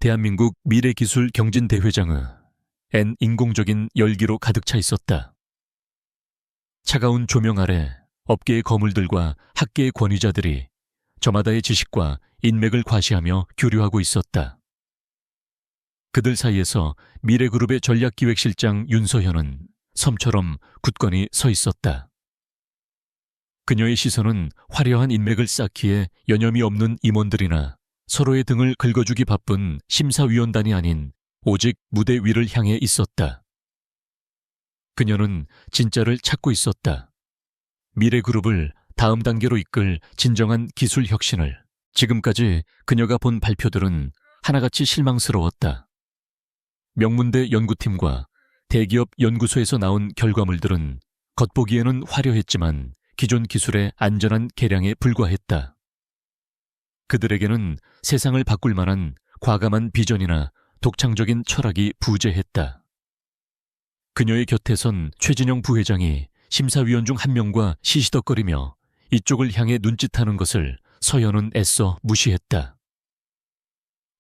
대한민국 미래기술 경진대회장의 인공적인 열기로 가득 차 있었다. 차가운 조명 아래 업계의 거물들과 학계의 권위자들이 저마다의 지식과 인맥을 과시하며 교류하고 있었다. 그들 사이에서 미래그룹의 전략기획실장 윤서현은 섬처럼 굳건히 서 있었다. 그녀의 시선은 화려한 인맥을 쌓기에 여념이 없는 임원들이나 서로의 등을 긁어주기 바쁜 심사위원단이 아닌 오직 무대 위를 향해 있었다. 그녀는 진짜를 찾고 있었다. 미래그룹을 다음 단계로 이끌 진정한 기술 혁신을. 지금까지 그녀가 본 발표들은 하나같이 실망스러웠다. 명문대 연구팀과 대기업 연구소에서 나온 결과물들은 겉보기에는 화려했지만 기존 기술의 안전한 개량에 불과했다. 그들에게는 세상을 바꿀 만한 과감한 비전이나 독창적인 철학이 부재했다. 그녀의 곁에 선 최진영 부회장이 심사위원 중 한 명과 시시덕거리며 이쪽을 향해 눈짓하는 것을 서현은 애써 무시했다.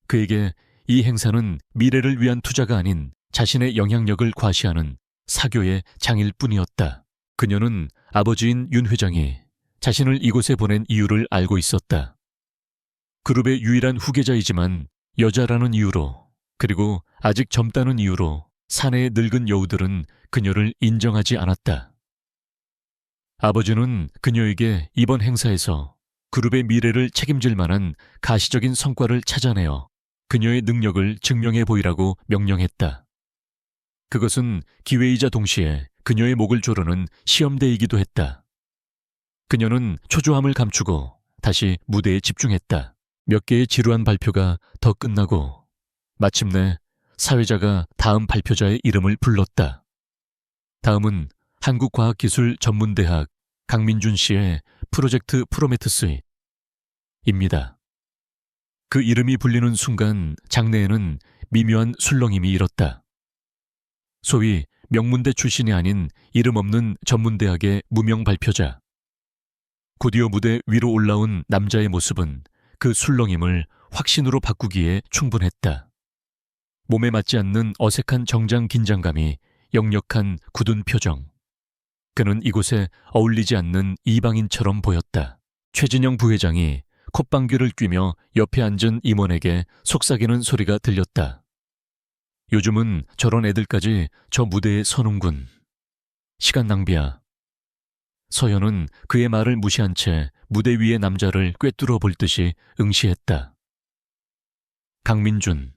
그에게 이 행사는 미래를 위한 투자가 아닌 자신의 영향력을 과시하는 사교의 장일 뿐이었다. 그녀는 아버지인 윤 회장이 자신을 이곳에 보낸 이유를 알고 있었다. 그룹의 유일한 후계자이지만 여자라는 이유로, 그리고 아직 젊다는 이유로 사내의 늙은 여우들은 그녀를 인정하지 않았다. 아버지는 그녀에게 이번 행사에서 그룹의 미래를 책임질 만한 가시적인 성과를 찾아내어 그녀의 능력을 증명해 보이라고 명령했다. 그것은 기회이자 동시에 그녀의 목을 조르는 시험대이기도 했다. 그녀는 초조함을 감추고 다시 무대에 집중했다. 몇 개의 지루한 발표가 더 끝나고 마침내 사회자가 다음 발표자의 이름을 불렀다. 다음은 한국과학기술전문대학 강민준 씨의 프로젝트 프로메테스입니다. 그 이름이 불리는 순간 장내에는 미묘한 술렁임이 일었다. 소위 명문대 출신이 아닌 이름 없는 전문대학의 무명 발표자. 곧이어 무대 위로 올라온 남자의 모습은 그 술렁임을 확신으로 바꾸기에 충분했다. 몸에 맞지 않는 어색한 정장 긴장감이 역력한 굳은 표정. 그는 이곳에 어울리지 않는 이방인처럼 보였다. 최진영 부회장이 콧방귀를 뀌며 옆에 앉은 임원에게 속삭이는 소리가 들렸다. 요즘은 저런 애들까지 저 무대에 서는군. 시간 낭비야. 서현은 그의 말을 무시한 채 무대 위의 남자를 꿰뚫어 볼 듯이 응시했다. 강민준.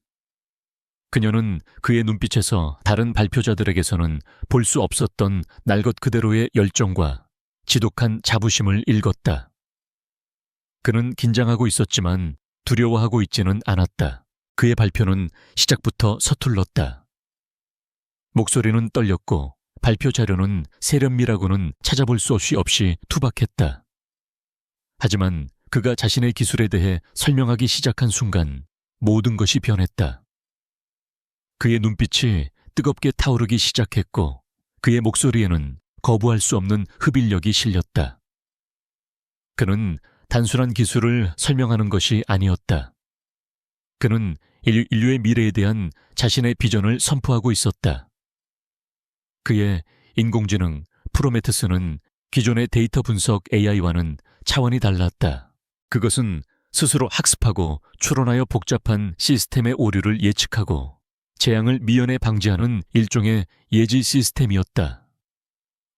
그녀는 그의 눈빛에서 다른 발표자들에게서는 볼 수 없었던 날 것 그대로의 열정과 지독한 자부심을 읽었다. 그는 긴장하고 있었지만 두려워하고 있지는 않았다. 그의 발표는 시작부터 서툴렀다. 목소리는 떨렸고 발표 자료는 세련미라고는 찾아볼 수 없이 투박했다. 하지만 그가 자신의 기술에 대해 설명하기 시작한 순간 모든 것이 변했다. 그의 눈빛이 뜨겁게 타오르기 시작했고 그의 목소리에는 거부할 수 없는 흡인력이 실렸다. 그는 단순한 기술을 설명하는 것이 아니었다. 그는 인류의 미래에 대한 자신의 비전을 선포하고 있었다. 그의 인공지능 프로메테스는 기존의 데이터 분석 AI와는 차원이 달랐다. 그것은 스스로 학습하고 추론하여 복잡한 시스템의 오류를 예측하고 재앙을 미연에 방지하는 일종의 예지 시스템이었다.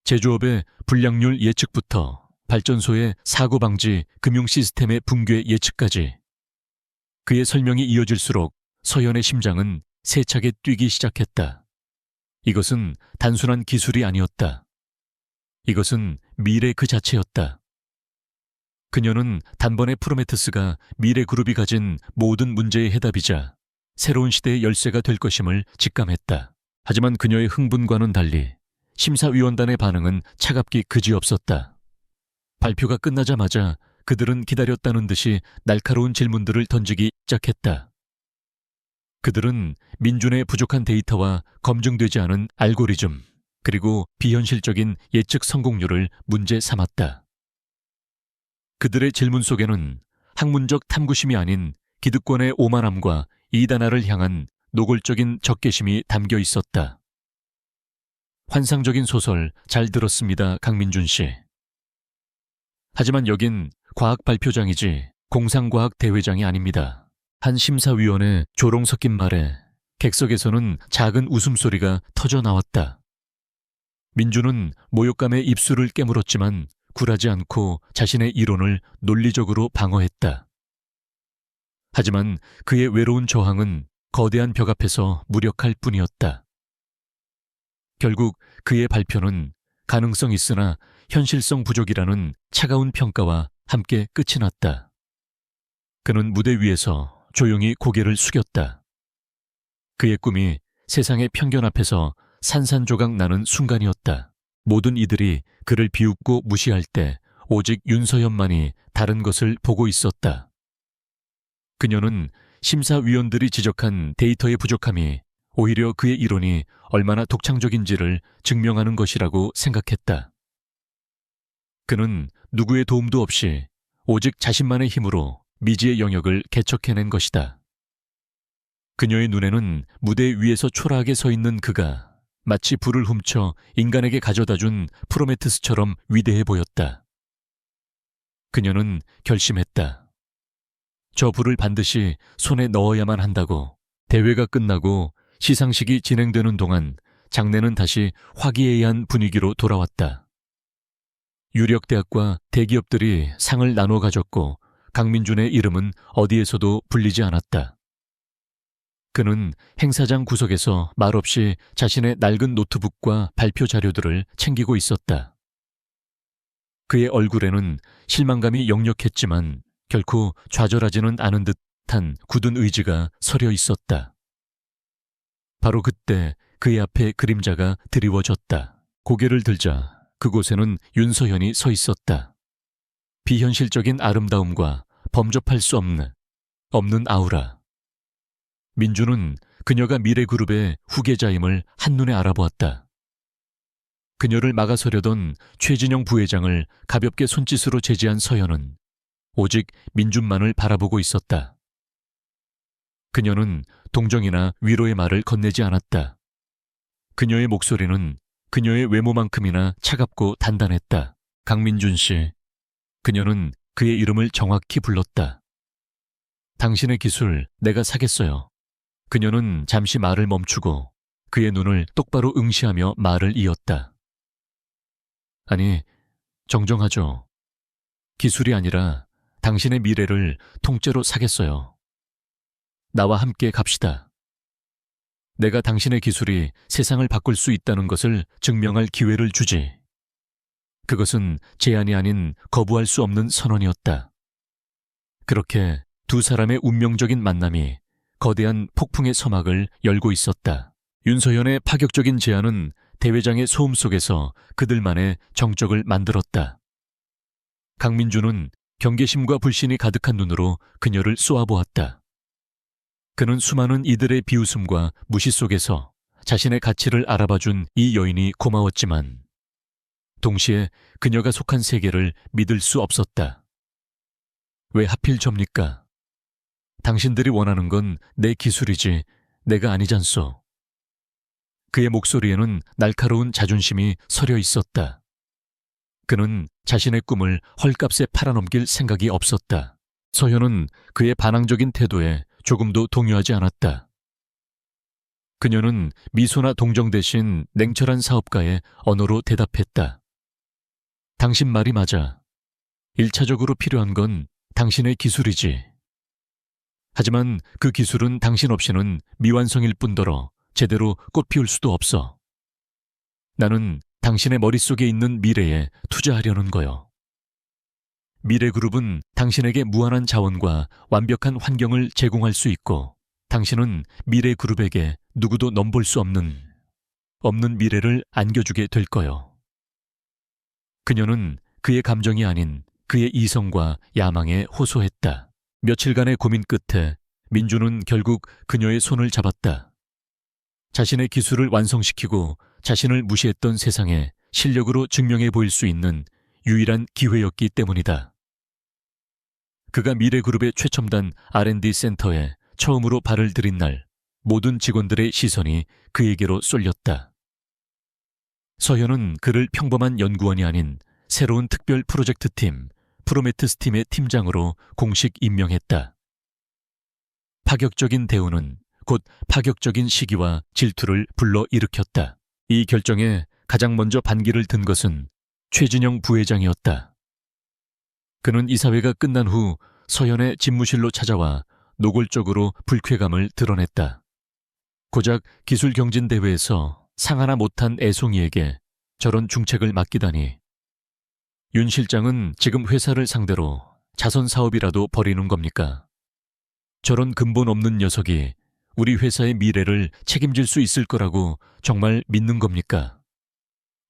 제조업의 불량률 예측부터 발전소의 사고 방지 금융 시스템의 붕괴 예측까지. 그의 설명이 이어질수록 서현의 심장은 세차게 뛰기 시작했다. 이것은 단순한 기술이 아니었다. 이것은 미래 그 자체였다. 그녀는 단번에 프로메테스가 미래그룹이 가진 모든 문제의 해답이자 새로운 시대의 열쇠가 될 것임을 직감했다. 하지만 그녀의 흥분과는 달리 심사위원단의 반응은 차갑기 그지없었다. 발표가 끝나자마자 그들은 기다렸다는 듯이 날카로운 질문들을 던지기 시작했다. 그들은 민준의 부족한 데이터와 검증되지 않은 알고리즘, 그리고 비현실적인 예측 성공률을 문제 삼았다. 그들의 질문 속에는 학문적 탐구심이 아닌 기득권의 오만함과 이다나를 향한 노골적인 적개심이 담겨 있었다. 환상적인 소설 잘 들었습니다, 강민준 씨. 하지만 여긴 과학 발표장이지 공상과학 대회장이 아닙니다. 한 심사위원의 조롱 섞인 말에 객석에서는 작은 웃음소리가 터져 나왔다. 민주는 모욕감에 입술을 깨물었지만 굴하지 않고 자신의 이론을 논리적으로 방어했다. 하지만 그의 외로운 저항은 거대한 벽 앞에서 무력할 뿐이었다. 결국 그의 발표는 가능성 있으나 현실성 부족이라는 차가운 평가와 함께 끝이 났다. 그는 무대 위에서 조용히 고개를 숙였다. 그의 꿈이 세상의 편견 앞에서 산산조각 나는 순간이었다. 모든 이들이 그를 비웃고 무시할 때 오직 윤서연만이 다른 것을 보고 있었다. 그녀는 심사위원들이 지적한 데이터의 부족함이 오히려 그의 이론이 얼마나 독창적인지를 증명하는 것이라고 생각했다. 그는 누구의 도움도 없이 오직 자신만의 힘으로 미지의 영역을 개척해낸 것이다. 그녀의 눈에는 무대 위에서 초라하게 서 있는 그가 마치 불을 훔쳐 인간에게 가져다준 프로메테스처럼 위대해 보였다. 그녀는 결심했다. 저 불을 반드시 손에 넣어야만 한다고. 대회가 끝나고 시상식이 진행되는 동안 장내는 다시 화기애애한 분위기로 돌아왔다. 유력대학과 대기업들이 상을 나눠 가졌고 강민준의 이름은 어디에서도 불리지 않았다. 그는 행사장 구석에서 말없이 자신의 낡은 노트북과 발표 자료들을 챙기고 있었다. 그의 얼굴에는 실망감이 역력했지만 결코 좌절하지는 않은 듯한 굳은 의지가 서려 있었다. 바로 그때 그의 앞에 그림자가 드리워졌다. 고개를 들자 그곳에는 윤서현이 서 있었다. 비현실적인 아름다움과 범접할 수 없는 아우라. 민주는 그녀가 미래그룹의 후계자임을 한눈에 알아보았다. 그녀를 막아서려던 최진영 부회장을 가볍게 손짓으로 제지한 서현은 오직 민준만을 바라보고 있었다. 그녀는 동정이나 위로의 말을 건네지 않았다. 그녀의 목소리는 그녀의 외모만큼이나 차갑고 단단했다. 강민준 씨. 그녀는 그의 이름을 정확히 불렀다. 당신의 기술 내가 사겠어요. 그녀는 잠시 말을 멈추고 그의 눈을 똑바로 응시하며 말을 이었다. 아니, 정정하죠. 기술이 아니라 당신의 미래를 통째로 사겠어요. 나와 함께 갑시다. 내가 당신의 기술이 세상을 바꿀 수 있다는 것을 증명할 기회를 주지. 그것은 제안이 아닌 거부할 수 없는 선언이었다. 그렇게 두 사람의 운명적인 만남이 거대한 폭풍의 서막을 열고 있었다. 윤서현의 파격적인 제안은 대회장의 소음 속에서 그들만의 정적을 만들었다. 강민주는 경계심과 불신이 가득한 눈으로 그녀를 쏘아보았다. 그는 수많은 이들의 비웃음과 무시 속에서 자신의 가치를 알아봐준 이 여인이 고마웠지만 동시에 그녀가 속한 세계를 믿을 수 없었다. 왜 하필 접니까? 당신들이 원하는 건 내 기술이지 내가 아니잖소. 그의 목소리에는 날카로운 자존심이 서려 있었다. 그는 자신의 꿈을 헐값에 팔아넘길 생각이 없었다. 서현은 그의 반항적인 태도에 조금도 동요하지 않았다. 그녀는 미소나 동정 대신 냉철한 사업가의 언어로 대답했다. 당신 말이 맞아. 1차적으로 필요한 건 당신의 기술이지. 하지만 그 기술은 당신 없이는 미완성일 뿐더러 제대로 꽃 피울 수도 없어. 나는 당신의 머릿속에 있는 미래에 투자하려는 거요. 미래그룹은 당신에게 무한한 자원과 완벽한 환경을 제공할 수 있고 당신은 미래그룹에게 누구도 넘볼 수 없는 미래를 안겨주게 될 거요. 그녀는 그의 감정이 아닌 그의 이성과 야망에 호소했다. 며칠간의 고민 끝에 민주는 결국 그녀의 손을 잡았다. 자신의 기술을 완성시키고 자신을 무시했던 세상에 실력으로 증명해 보일 수 있는 유일한 기회였기 때문이다. 그가 미래그룹의 최첨단 R&D 센터에 처음으로 발을 들인 날 모든 직원들의 시선이 그에게로 쏠렸다. 서현은 그를 평범한 연구원이 아닌 새로운 특별 프로젝트팀 프로메테스 팀의 팀장으로 공식 임명했다. 파격적인 대우는 곧 파격적인 시기와 질투를 불러일으켰다. 이 결정에 가장 먼저 반기를 든 것은 최진영 부회장이었다. 그는 이사회가 끝난 후 서현의 집무실로 찾아와 노골적으로 불쾌감을 드러냈다. 고작 기술경진대회에서 상 하나 못한 애송이에게 저런 중책을 맡기다니. 윤 실장은 지금 회사를 상대로 자선 사업이라도 벌이는 겁니까? 저런 근본 없는 녀석이 우리 회사의 미래를 책임질 수 있을 거라고 정말 믿는 겁니까?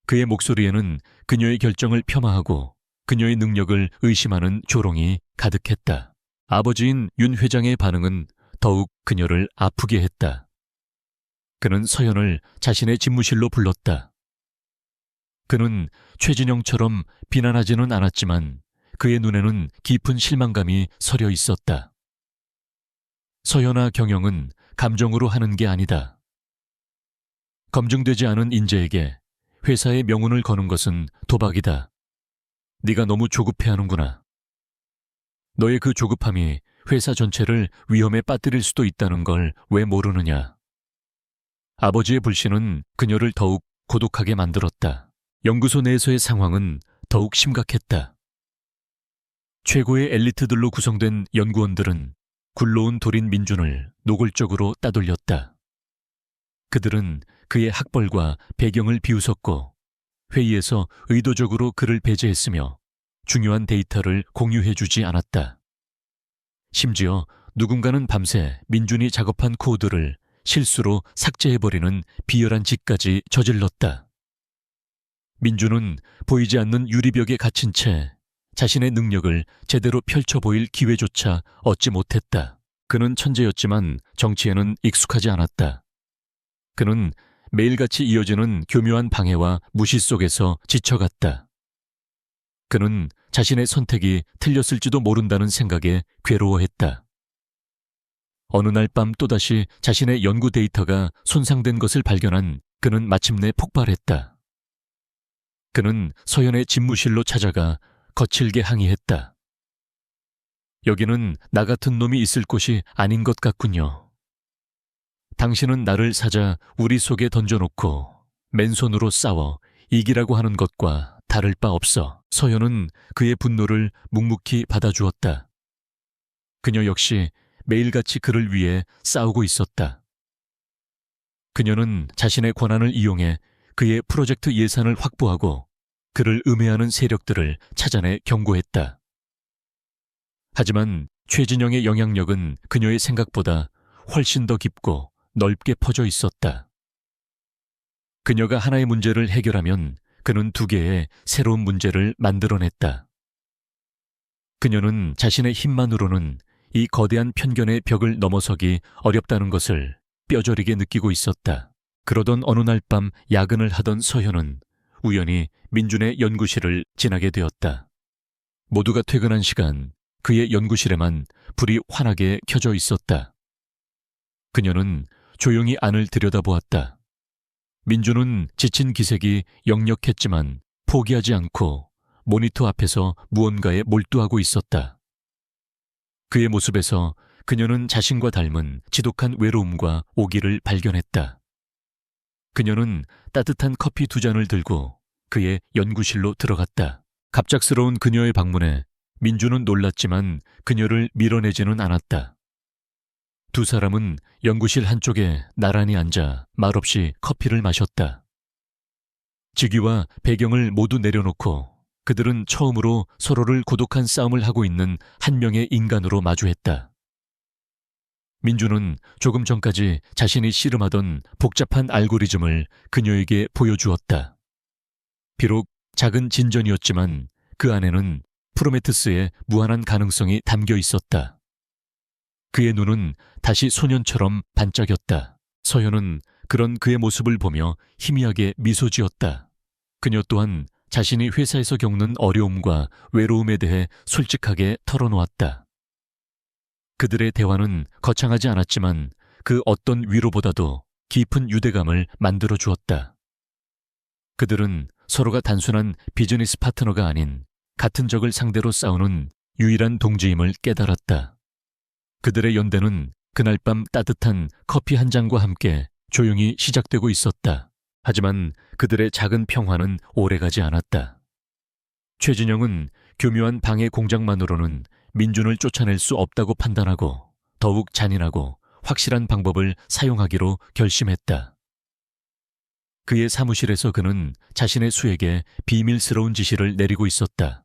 그의 목소리에는 그녀의 결정을 폄하하고 그녀의 능력을 의심하는 조롱이 가득했다. 아버지인 윤 회장의 반응은 더욱 그녀를 아프게 했다. 그는 서현을 자신의 집무실로 불렀다. 그는 최진영처럼 비난하지는 않았지만 그의 눈에는 깊은 실망감이 서려 있었다. 서현아, 경영은 감정으로 하는 게 아니다. 검증되지 않은 인재에게 회사의 명운을 거는 것은 도박이다. 네가 너무 조급해하는구나. 너의 그 조급함이 회사 전체를 위험에 빠뜨릴 수도 있다는 걸 왜 모르느냐. 아버지의 불신은 그녀를 더욱 고독하게 만들었다. 연구소 내에서의 상황은 더욱 심각했다. 최고의 엘리트들로 구성된 연구원들은 굴러온 돌인 민준을 노골적으로 따돌렸다. 그들은 그의 학벌과 배경을 비웃었고 회의에서 의도적으로 그를 배제했으며 중요한 데이터를 공유해주지 않았다. 심지어 누군가는 밤새 민준이 작업한 코드를 실수로 삭제해버리는 비열한 짓까지 저질렀다. 민준은 보이지 않는 유리벽에 갇힌 채 자신의 능력을 제대로 펼쳐 보일 기회조차 얻지 못했다. 그는 천재였지만 정치에는 익숙하지 않았다. 그는 매일같이 이어지는 교묘한 방해와 무시 속에서 지쳐갔다. 그는 자신의 선택이 틀렸을지도 모른다는 생각에 괴로워했다. 어느 날 밤 또다시 자신의 연구 데이터가 손상된 것을 발견한 그는 마침내 폭발했다. 그는 서현의 집무실로 찾아가 거칠게 항의했다. 여기는 나 같은 놈이 있을 곳이 아닌 것 같군요. 당신은 나를 사자 우리 속에 던져놓고 맨손으로 싸워 이기라고 하는 것과 다를 바 없어. 서현은 그의 분노를 묵묵히 받아주었다. 그녀 역시 매일같이 그를 위해 싸우고 있었다. 그녀는 자신의 권한을 이용해 그의 프로젝트 예산을 확보하고 그를 음해하는 세력들을 찾아내 경고했다. 하지만 최진영의 영향력은 그녀의 생각보다 훨씬 더 깊고 넓게 퍼져 있었다. 그녀가 하나의 문제를 해결하면 그는 두 개의 새로운 문제를 만들어냈다. 그녀는 자신의 힘만으로는 이 거대한 편견의 벽을 넘어서기 어렵다는 것을 뼈저리게 느끼고 있었다. 그러던 어느 날 밤 야근을 하던 서현은 우연히 민준의 연구실을 지나게 되었다. 모두가 퇴근한 시간 그의 연구실에만 불이 환하게 켜져 있었다. 그녀는 조용히 안을 들여다보았다. 민준은 지친 기색이 역력했지만 포기하지 않고 모니터 앞에서 무언가에 몰두하고 있었다. 그의 모습에서 그녀는 자신과 닮은 지독한 외로움과 오기를 발견했다. 그녀는 따뜻한 커피 두 잔을 들고 그의 연구실로 들어갔다. 갑작스러운 그녀의 방문에 민준은 놀랐지만 그녀를 밀어내지는 않았다. 두 사람은 연구실 한쪽에 나란히 앉아 말없이 커피를 마셨다. 직위와 배경을 모두 내려놓고 그들은 처음으로 서로를 고독한 싸움을 하고 있는 한 명의 인간으로 마주했다. 민준은 조금 전까지 자신이 씨름하던 복잡한 알고리즘을 그녀에게 보여주었다. 비록 작은 진전이었지만 그 안에는 프로메테스의 무한한 가능성이 담겨 있었다. 그의 눈은 다시 소년처럼 반짝였다. 서현은 그런 그의 모습을 보며 희미하게 미소 지었다. 그녀 또한 자신이 회사에서 겪는 어려움과 외로움에 대해 솔직하게 털어놓았다. 그들의 대화는 거창하지 않았지만 그 어떤 위로보다도 깊은 유대감을 만들어 주었다. 그들은 서로가 단순한 비즈니스 파트너가 아닌 같은 적을 상대로 싸우는 유일한 동지임을 깨달았다. 그들의 연대는 그날 밤 따뜻한 커피 한 잔과 함께 조용히 시작되고 있었다. 하지만 그들의 작은 평화는 오래가지 않았다. 최진영은 교묘한 방해 공작만으로는 민준을 쫓아낼 수 없다고 판단하고 더욱 잔인하고 확실한 방법을 사용하기로 결심했다. 그의 사무실에서 그는 자신의 수에게 비밀스러운 지시를 내리고 있었다.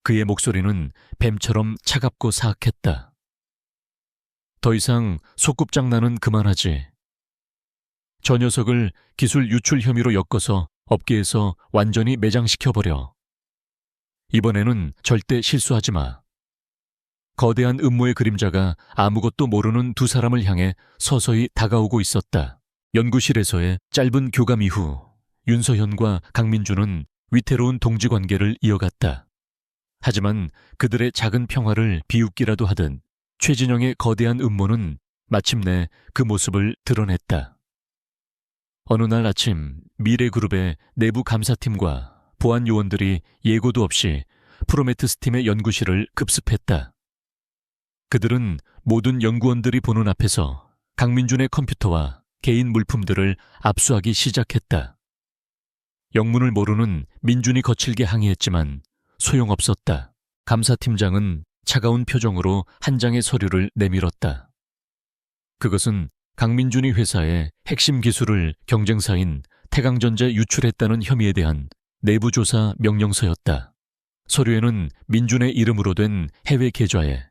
그의 목소리는 뱀처럼 차갑고 사악했다. 더 이상 소꿉장난은 그만하지. 저 녀석을 기술 유출 혐의로 엮어서 업계에서 완전히 매장시켜버려. 이번에는 절대 실수하지 마. 거대한 음모의 그림자가 아무것도 모르는 두 사람을 향해 서서히 다가오고 있었다. 연구실에서의 짧은 교감 이후 윤서현과 강민주는 위태로운 동지관계를 이어갔다. 하지만 그들의 작은 평화를 비웃기라도 하듯 최진영의 거대한 음모는 마침내 그 모습을 드러냈다. 어느 날 아침 미래그룹의 내부 감사팀과 보안 요원들이 예고도 없이 프로메테스 팀의 연구실을 급습했다. 그들은 모든 연구원들이 보는 앞에서 강민준의 컴퓨터와 개인 물품들을 압수하기 시작했다. 영문을 모르는 민준이 거칠게 항의했지만 소용없었다. 감사팀장은 차가운 표정으로 한 장의 서류를 내밀었다. 그것은 강민준이 회사의 핵심 기술을 경쟁사인 태강전자에 유출했다는 혐의에 대한 내부조사 명령서였다. 서류에는 민준의 이름으로 된 해외 계좌에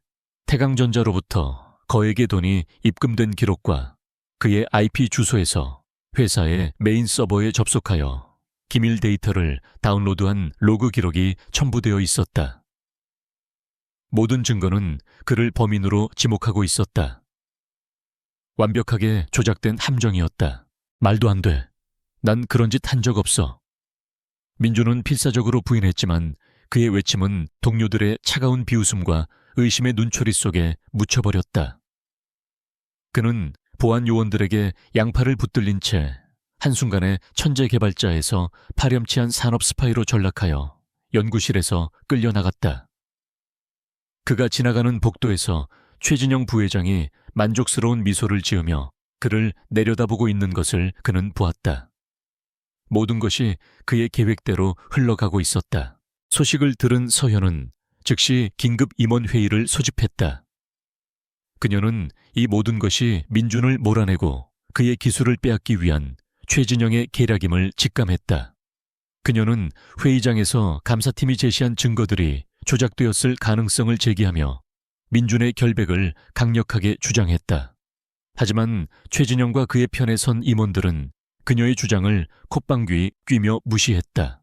태강전자로부터 거액의 돈이 입금된 기록과 그의 IP 주소에서 회사의 메인 서버에 접속하여 기밀 데이터를 다운로드한 로그 기록이 첨부되어 있었다. 모든 증거는 그를 범인으로 지목하고 있었다. 완벽하게 조작된 함정이었다. 말도 안 돼. 난 그런 짓 한 적 없어. 민준은 필사적으로 부인했지만 그의 외침은 동료들의 차가운 비웃음과 의심의 눈초리 속에 묻혀버렸다. 그는 보안 요원들에게 양팔을 붙들린 채 한순간에 천재 개발자에서 파렴치한 산업 스파이로 전락하여 연구실에서 끌려나갔다. 그가 지나가는 복도에서 최진영 부회장이 만족스러운 미소를 지으며 그를 내려다보고 있는 것을 그는 보았다. 모든 것이 그의 계획대로 흘러가고 있었다. 소식을 들은 서현은 즉시 긴급 임원회의를 소집했다. 그녀는 이 모든 것이 민준을 몰아내고 그의 기술을 빼앗기 위한 최진영의 계략임을 직감했다. 그녀는 회의장에서 감사팀이 제시한 증거들이 조작되었을 가능성을 제기하며 민준의 결백을 강력하게 주장했다. 하지만 최진영과 그의 편에 선 임원들은 그녀의 주장을 콧방귀 뀌며 무시했다.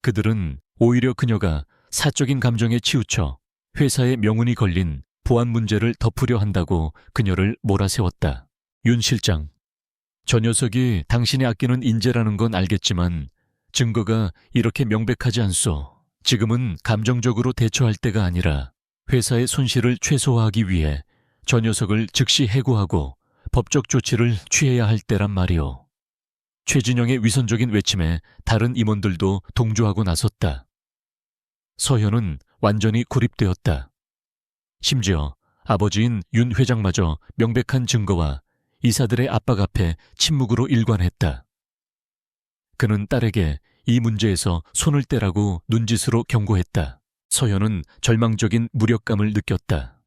그들은 오히려 그녀가 사적인 감정에 치우쳐 회사의 명운이 걸린 보안 문제를 덮으려 한다고 그녀를 몰아세웠다. 윤 실장, 저 녀석이 당신이 아끼는 인재라는 건 알겠지만 증거가 이렇게 명백하지 않소. 지금은 감정적으로 대처할 때가 아니라 회사의 손실을 최소화하기 위해 저 녀석을 즉시 해고하고 법적 조치를 취해야 할 때란 말이오. 최진영의 위선적인 외침에 다른 임원들도 동조하고 나섰다. 서현은 완전히 고립되었다. 심지어 아버지인 윤 회장마저 명백한 증거와 이사들의 압박 앞에 침묵으로 일관했다. 그는 딸에게 이 문제에서 손을 떼라고 눈짓으로 경고했다. 서현은 절망적인 무력감을 느꼈다.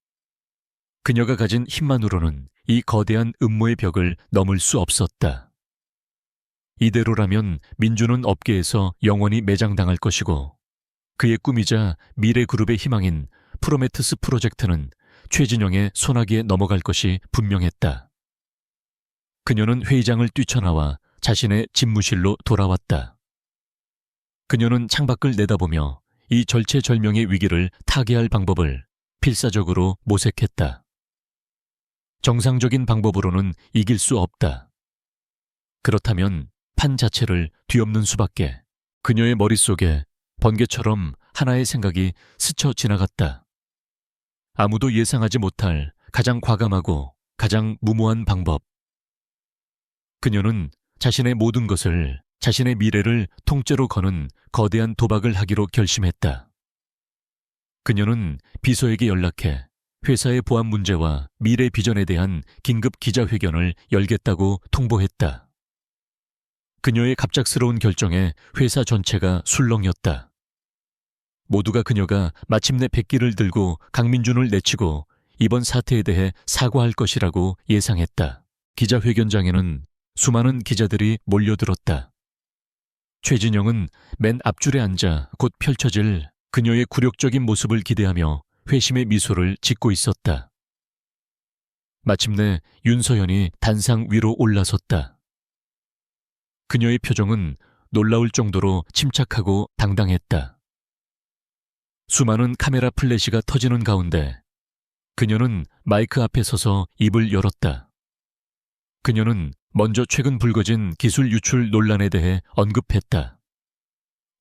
그녀가 가진 힘만으로는 이 거대한 음모의 벽을 넘을 수 없었다. 이대로라면 민준은 업계에서 영원히 매장당할 것이고 그의 꿈이자 미래그룹의 희망인 프로메테스 프로젝트는 최진영의 손아귀에 넘어갈 것이 분명했다. 그녀는 회의장을 뛰쳐나와 자신의 집무실로 돌아왔다. 그녀는 창밖을 내다보며 이 절체절명의 위기를 타개할 방법을 필사적으로 모색했다. 정상적인 방법으로는 이길 수 없다. 그렇다면 판 자체를 뒤엎는 수밖에. 그녀의 머릿속에 번개처럼 하나의 생각이 스쳐 지나갔다. 아무도 예상하지 못할 가장 과감하고 가장 무모한 방법. 그녀는 자신의 모든 것을, 자신의 미래를 통째로 거는 거대한 도박을 하기로 결심했다. 그녀는 비서에게 연락해 회사의 보안 문제와 미래 비전에 대한 긴급 기자회견을 열겠다고 통보했다. 그녀의 갑작스러운 결정에 회사 전체가 술렁였다. 모두가 그녀가 마침내 백기를 들고 강민준을 내치고 이번 사태에 대해 사과할 것이라고 예상했다. 기자회견장에는 수많은 기자들이 몰려들었다. 최진영은 맨 앞줄에 앉아 곧 펼쳐질 그녀의 굴욕적인 모습을 기대하며 회심의 미소를 짓고 있었다. 마침내 윤서연이 단상 위로 올라섰다. 그녀의 표정은 놀라울 정도로 침착하고 당당했다. 수많은 카메라 플래시가 터지는 가운데 그녀는 마이크 앞에 서서 입을 열었다. 그녀는 먼저 최근 불거진 기술 유출 논란에 대해 언급했다.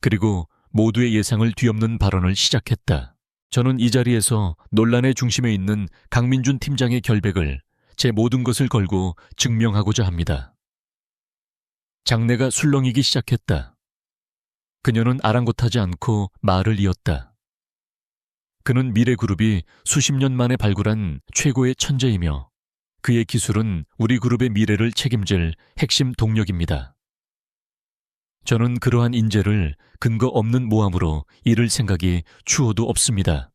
그리고 모두의 예상을 뒤엎는 발언을 시작했다. 저는 이 자리에서 논란의 중심에 있는 강민준 팀장의 결백을 제 모든 것을 걸고 증명하고자 합니다. 장내가 술렁이기 시작했다. 그녀는 아랑곳하지 않고 말을 이었다. 그는 미래그룹이 수십 년 만에 발굴한 최고의 천재이며 그의 기술은 우리 그룹의 미래를 책임질 핵심 동력입니다. 저는 그러한 인재를 근거 없는 모함으로 잃을 생각이 추호도 없습니다.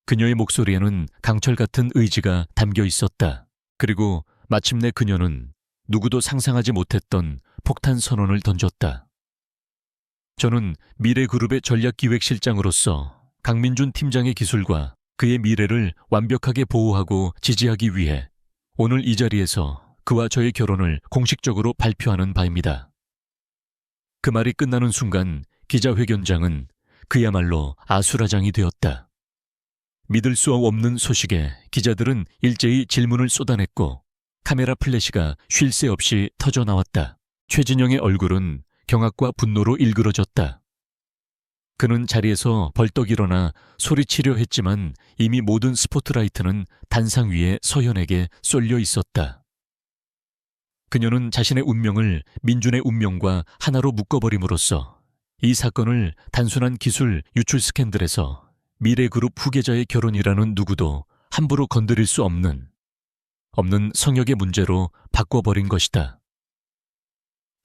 그녀의 목소리에는 강철 같은 의지가 담겨 있었다. 그리고 마침내 그녀는 누구도 상상하지 못했던 폭탄 선언을 던졌다. 저는 미래그룹의 전략기획실장으로서 강민준 팀장의 기술과 그의 미래를 완벽하게 보호하고 지지하기 위해 오늘 이 자리에서 그와 저의 결혼을 공식적으로 발표하는 바입니다. 그 말이 끝나는 순간 기자회견장은 그야말로 아수라장이 되었다. 믿을 수 없는 소식에 기자들은 일제히 질문을 쏟아냈고 카메라 플래시가 쉴 새 없이 터져나왔다. 최진영의 얼굴은 경악과 분노로 일그러졌다. 그는 자리에서 벌떡 일어나 소리치려 했지만 이미 모든 스포트라이트는 단상 위에 서현에게 쏠려 있었다. 그녀는 자신의 운명을 민준의 운명과 하나로 묶어버림으로써 이 사건을 단순한 기술 유출 스캔들에서 미래그룹 후계자의 결혼이라는 누구도 함부로 건드릴 수 없는 성역의 문제로 바꿔버린 것이다.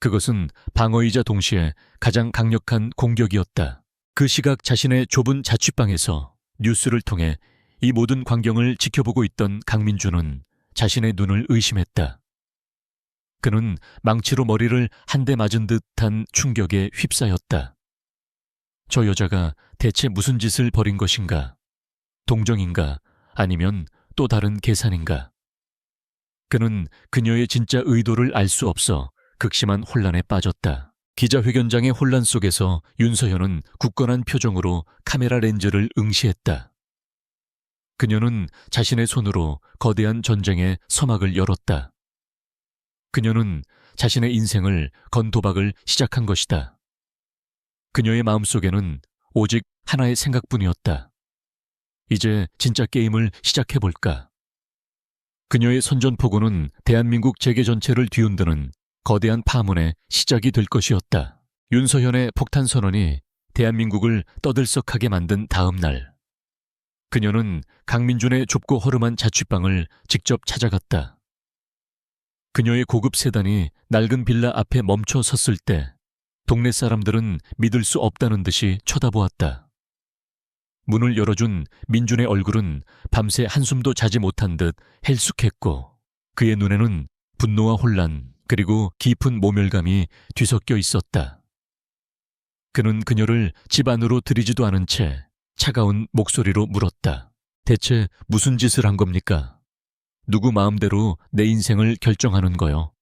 그것은 방어이자 동시에 가장 강력한 공격이었다. 그 시각 자신의 좁은 자취방에서 뉴스를 통해 이 모든 광경을 지켜보고 있던 강민준은 자신의 눈을 의심했다. 그는 망치로 머리를 한 대 맞은 듯한 충격에 휩싸였다. 저 여자가 대체 무슨 짓을 벌인 것인가? 동정인가? 아니면 또 다른 계산인가? 그는 그녀의 진짜 의도를 알 수 없어 극심한 혼란에 빠졌다. 기자회견장의 혼란 속에서 윤서현은 굳건한 표정으로 카메라 렌즈를 응시했다. 그녀는 자신의 손으로 거대한 전쟁의 서막을 열었다. 그녀는 자신의 인생을 건 도박을 시작한 것이다. 그녀의 마음속에는 오직 하나의 생각뿐이었다. 이제 진짜 게임을 시작해볼까? 그녀의 선전포고는 대한민국 재계 전체를 뒤흔드는 거대한 파문의 시작이 될 것이었다. 윤서현의 폭탄 선언이 대한민국을 떠들썩하게 만든 다음 날, 그녀는 강민준의 좁고 허름한 자취방을 직접 찾아갔다. 그녀의 고급 세단이 낡은 빌라 앞에 멈춰 섰을 때 동네 사람들은 믿을 수 없다는 듯이 쳐다보았다. 문을 열어준 민준의 얼굴은 밤새 한숨도 자지 못한 듯 헬쑥했고 그의 눈에는 분노와 혼란 그리고 깊은 모멸감이 뒤섞여 있었다. 그는 그녀를 집 안으로 들이지도 않은 채 차가운 목소리로 물었다. 대체 무슨 짓을 한 겁니까? 누구 마음대로 내 인생을 결정하는 거요?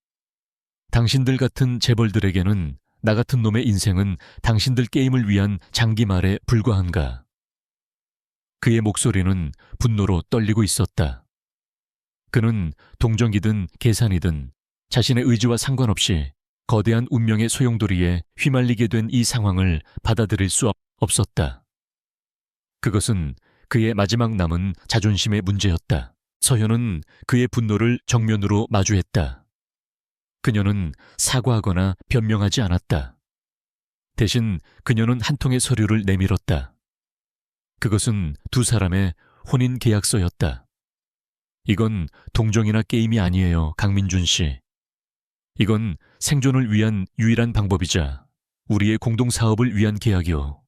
당신들 같은 재벌들에게는 나 같은 놈의 인생은 당신들 게임을 위한 장기말에 불과한가? 그의 목소리는 분노로 떨리고 있었다. 그는 동정이든 계산이든 자신의 의지와 상관없이 거대한 운명의 소용돌이에 휘말리게 된 이 상황을 받아들일 수 없었다. 그것은 그의 마지막 남은 자존심의 문제였다. 서현은 그의 분노를 정면으로 마주했다. 그녀는 사과하거나 변명하지 않았다. 대신 그녀는 한 통의 서류를 내밀었다. 그것은 두 사람의 혼인 계약서였다. 이건 동정이나 게임이 아니에요, 강민준 씨. 이건 생존을 위한 유일한 방법이자 우리의 공동사업을 위한 계약이요.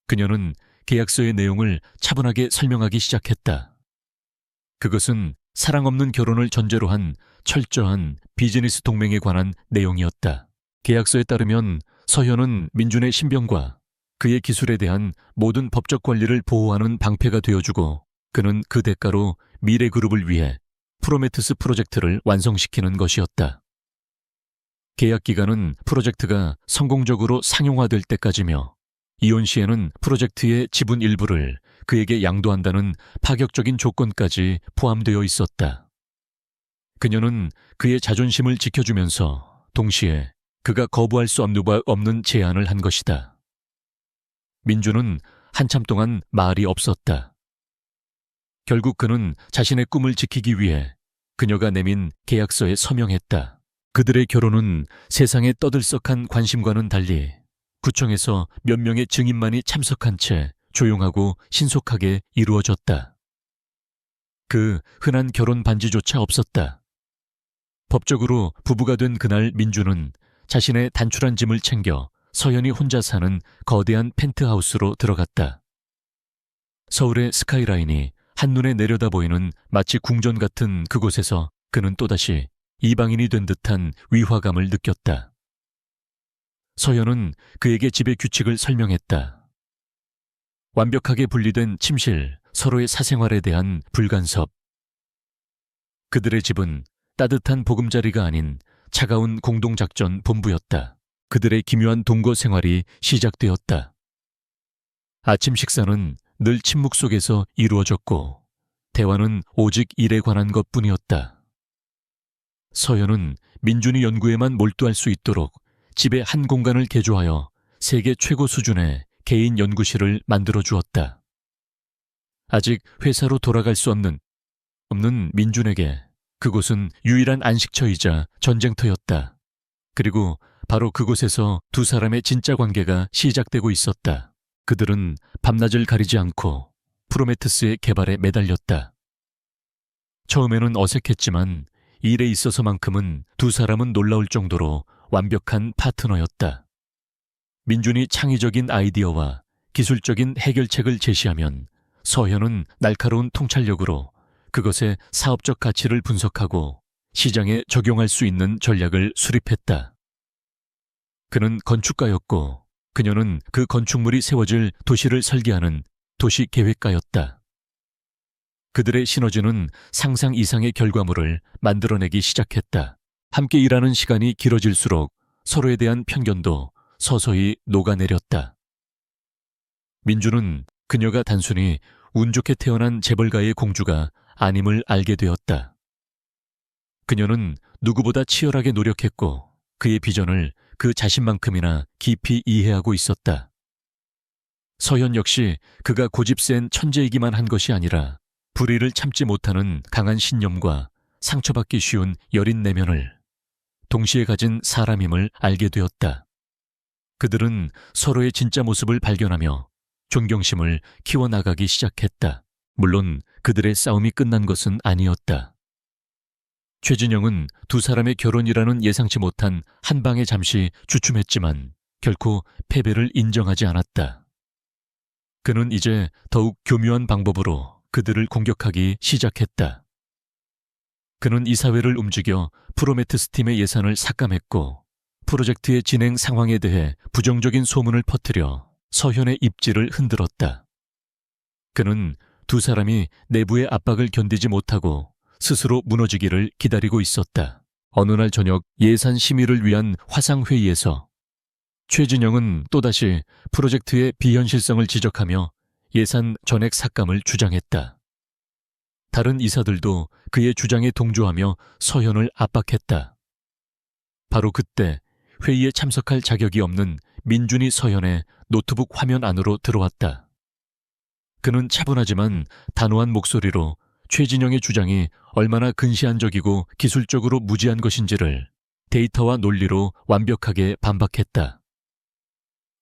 그녀는 계약서의 내용을 차분하게 설명하기 시작했다. 그것은 사랑 없는 결혼을 전제로 한 철저한 비즈니스 동맹에 관한 내용이었다. 계약서에 따르면 서현은 민준의 신병과 그의 기술에 대한 모든 법적 권리를 보호하는 방패가 되어주고 그는 그 대가로 미래그룹을 위해 프로메테우스 프로젝트를 완성시키는 것이었다. 계약 기간은 프로젝트가 성공적으로 상용화될 때까지며 이혼 시에는 프로젝트의 지분 일부를 그에게 양도한다는 파격적인 조건까지 포함되어 있었다. 그녀는 그의 자존심을 지켜주면서 동시에 그가 거부할 수 없는 제안을 한 것이다. 민주는 한참 동안 말이 없었다. 결국 그는 자신의 꿈을 지키기 위해 그녀가 내민 계약서에 서명했다. 그들의 결혼은 세상의 떠들썩한 관심과는 달리 구청에서 몇 명의 증인만이 참석한 채 조용하고 신속하게 이루어졌다. 그 흔한 결혼 반지조차 없었다. 법적으로 부부가 된 그날 민주는 자신의 단출한 짐을 챙겨 서현이 혼자 사는 거대한 펜트하우스로 들어갔다. 서울의 스카이라인이 한눈에 내려다 보이는 마치 궁전 같은 그곳에서 그는 또다시 이방인이 된 듯한 위화감을 느꼈다. 서현은 그에게 집의 규칙을 설명했다. 완벽하게 분리된 침실, 서로의 사생활에 대한 불간섭. 그들의 집은 따뜻한 보금자리가 아닌 차가운 공동작전 본부였다. 그들의 기묘한 동거 생활이 시작되었다. 아침 식사는 늘 침묵 속에서 이루어졌고 대화는 오직 일에 관한 것뿐이었다. 서현은 민준이 연구에만 몰두할 수 있도록 집에 한 공간을 개조하여 세계 최고 수준의 개인 연구실을 만들어 주었다. 아직 회사로 돌아갈 수 없는 민준에게 그곳은 유일한 안식처이자 전쟁터였다. 그리고 바로 그곳에서 두 사람의 진짜 관계가 시작되고 있었다. 그들은 밤낮을 가리지 않고 프로메테우스의 개발에 매달렸다. 처음에는 어색했지만 일에 있어서만큼은 두 사람은 놀라울 정도로 완벽한 파트너였다. 민준이 창의적인 아이디어와 기술적인 해결책을 제시하면 서현은 날카로운 통찰력으로 그것의 사업적 가치를 분석하고 시장에 적용할 수 있는 전략을 수립했다. 그는 건축가였고 그녀는 그 건축물이 세워질 도시를 설계하는 도시계획가였다. 그들의 시너지는 상상 이상의 결과물을 만들어내기 시작했다. 함께 일하는 시간이 길어질수록 서로에 대한 편견도 서서히 녹아내렸다. 민주는 그녀가 단순히 운 좋게 태어난 재벌가의 공주가 아님을 알게 되었다. 그녀는 누구보다 치열하게 노력했고 그의 비전을 그 자신만큼이나 깊이 이해하고 있었다. 서현 역시 그가 고집센 천재이기만 한 것이 아니라 불의를 참지 못하는 강한 신념과 상처받기 쉬운 여린 내면을 동시에 가진 사람임을 알게 되었다. 그들은 서로의 진짜 모습을 발견하며 존경심을 키워나가기 시작했다. 물론 그들의 싸움이 끝난 것은 아니었다. 최진영은 두 사람의 결혼이라는 예상치 못한 한 방에 잠시 주춤했지만 결코 패배를 인정하지 않았다. 그는 이제 더욱 교묘한 방법으로 그들을 공격하기 시작했다. 그는 이사회를 움직여 프로메테우스 팀의 예산을 삭감했고 프로젝트의 진행 상황에 대해 부정적인 소문을 퍼뜨려 서현의 입지를 흔들었다. 그는 두 사람이 내부의 압박을 견디지 못하고 스스로 무너지기를 기다리고 있었다. 어느 날 저녁 예산 심의를 위한 화상회의에서 최진영은 또다시 프로젝트의 비현실성을 지적하며 예산 전액 삭감을 주장했다. 다른 이사들도 그의 주장에 동조하며 서현을 압박했다. 바로 그때 회의에 참석할 자격이 없는 민준이 서현의 노트북 화면 안으로 들어왔다. 그는 차분하지만 단호한 목소리로 최진영의 주장이 얼마나 근시안적이고 기술적으로 무지한 것인지를 데이터와 논리로 완벽하게 반박했다.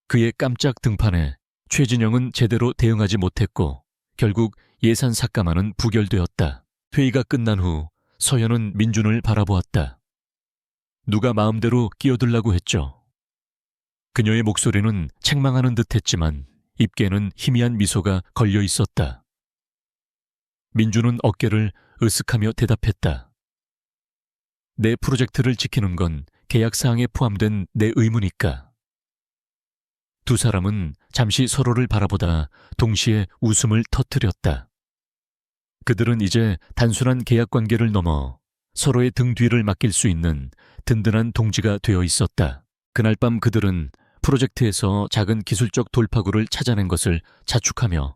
그의 깜짝 등판에 최진영은 제대로 대응하지 못했고 결국 예산 삭감안은 부결되었다. 회의가 끝난 후 서현은 민준을 바라보았다. 누가 마음대로 끼어들라고 했죠. 그녀의 목소리는 책망하는 듯했지만 입계는 희미한 미소가 걸려 있었다. 민준은 어깨를 으쓱하며 대답했다. 내 프로젝트를 지키는 건 계약사항에 포함된 내 의무니까. 두 사람은 잠시 서로를 바라보다 동시에 웃음을 터뜨렸다. 그들은 이제 단순한 계약 관계를 넘어 서로의 등 뒤를 맡길 수 있는 든든한 동지가 되어 있었다. 그날 밤 그들은 프로젝트에서 작은 기술적 돌파구를 찾아낸 것을 자축하며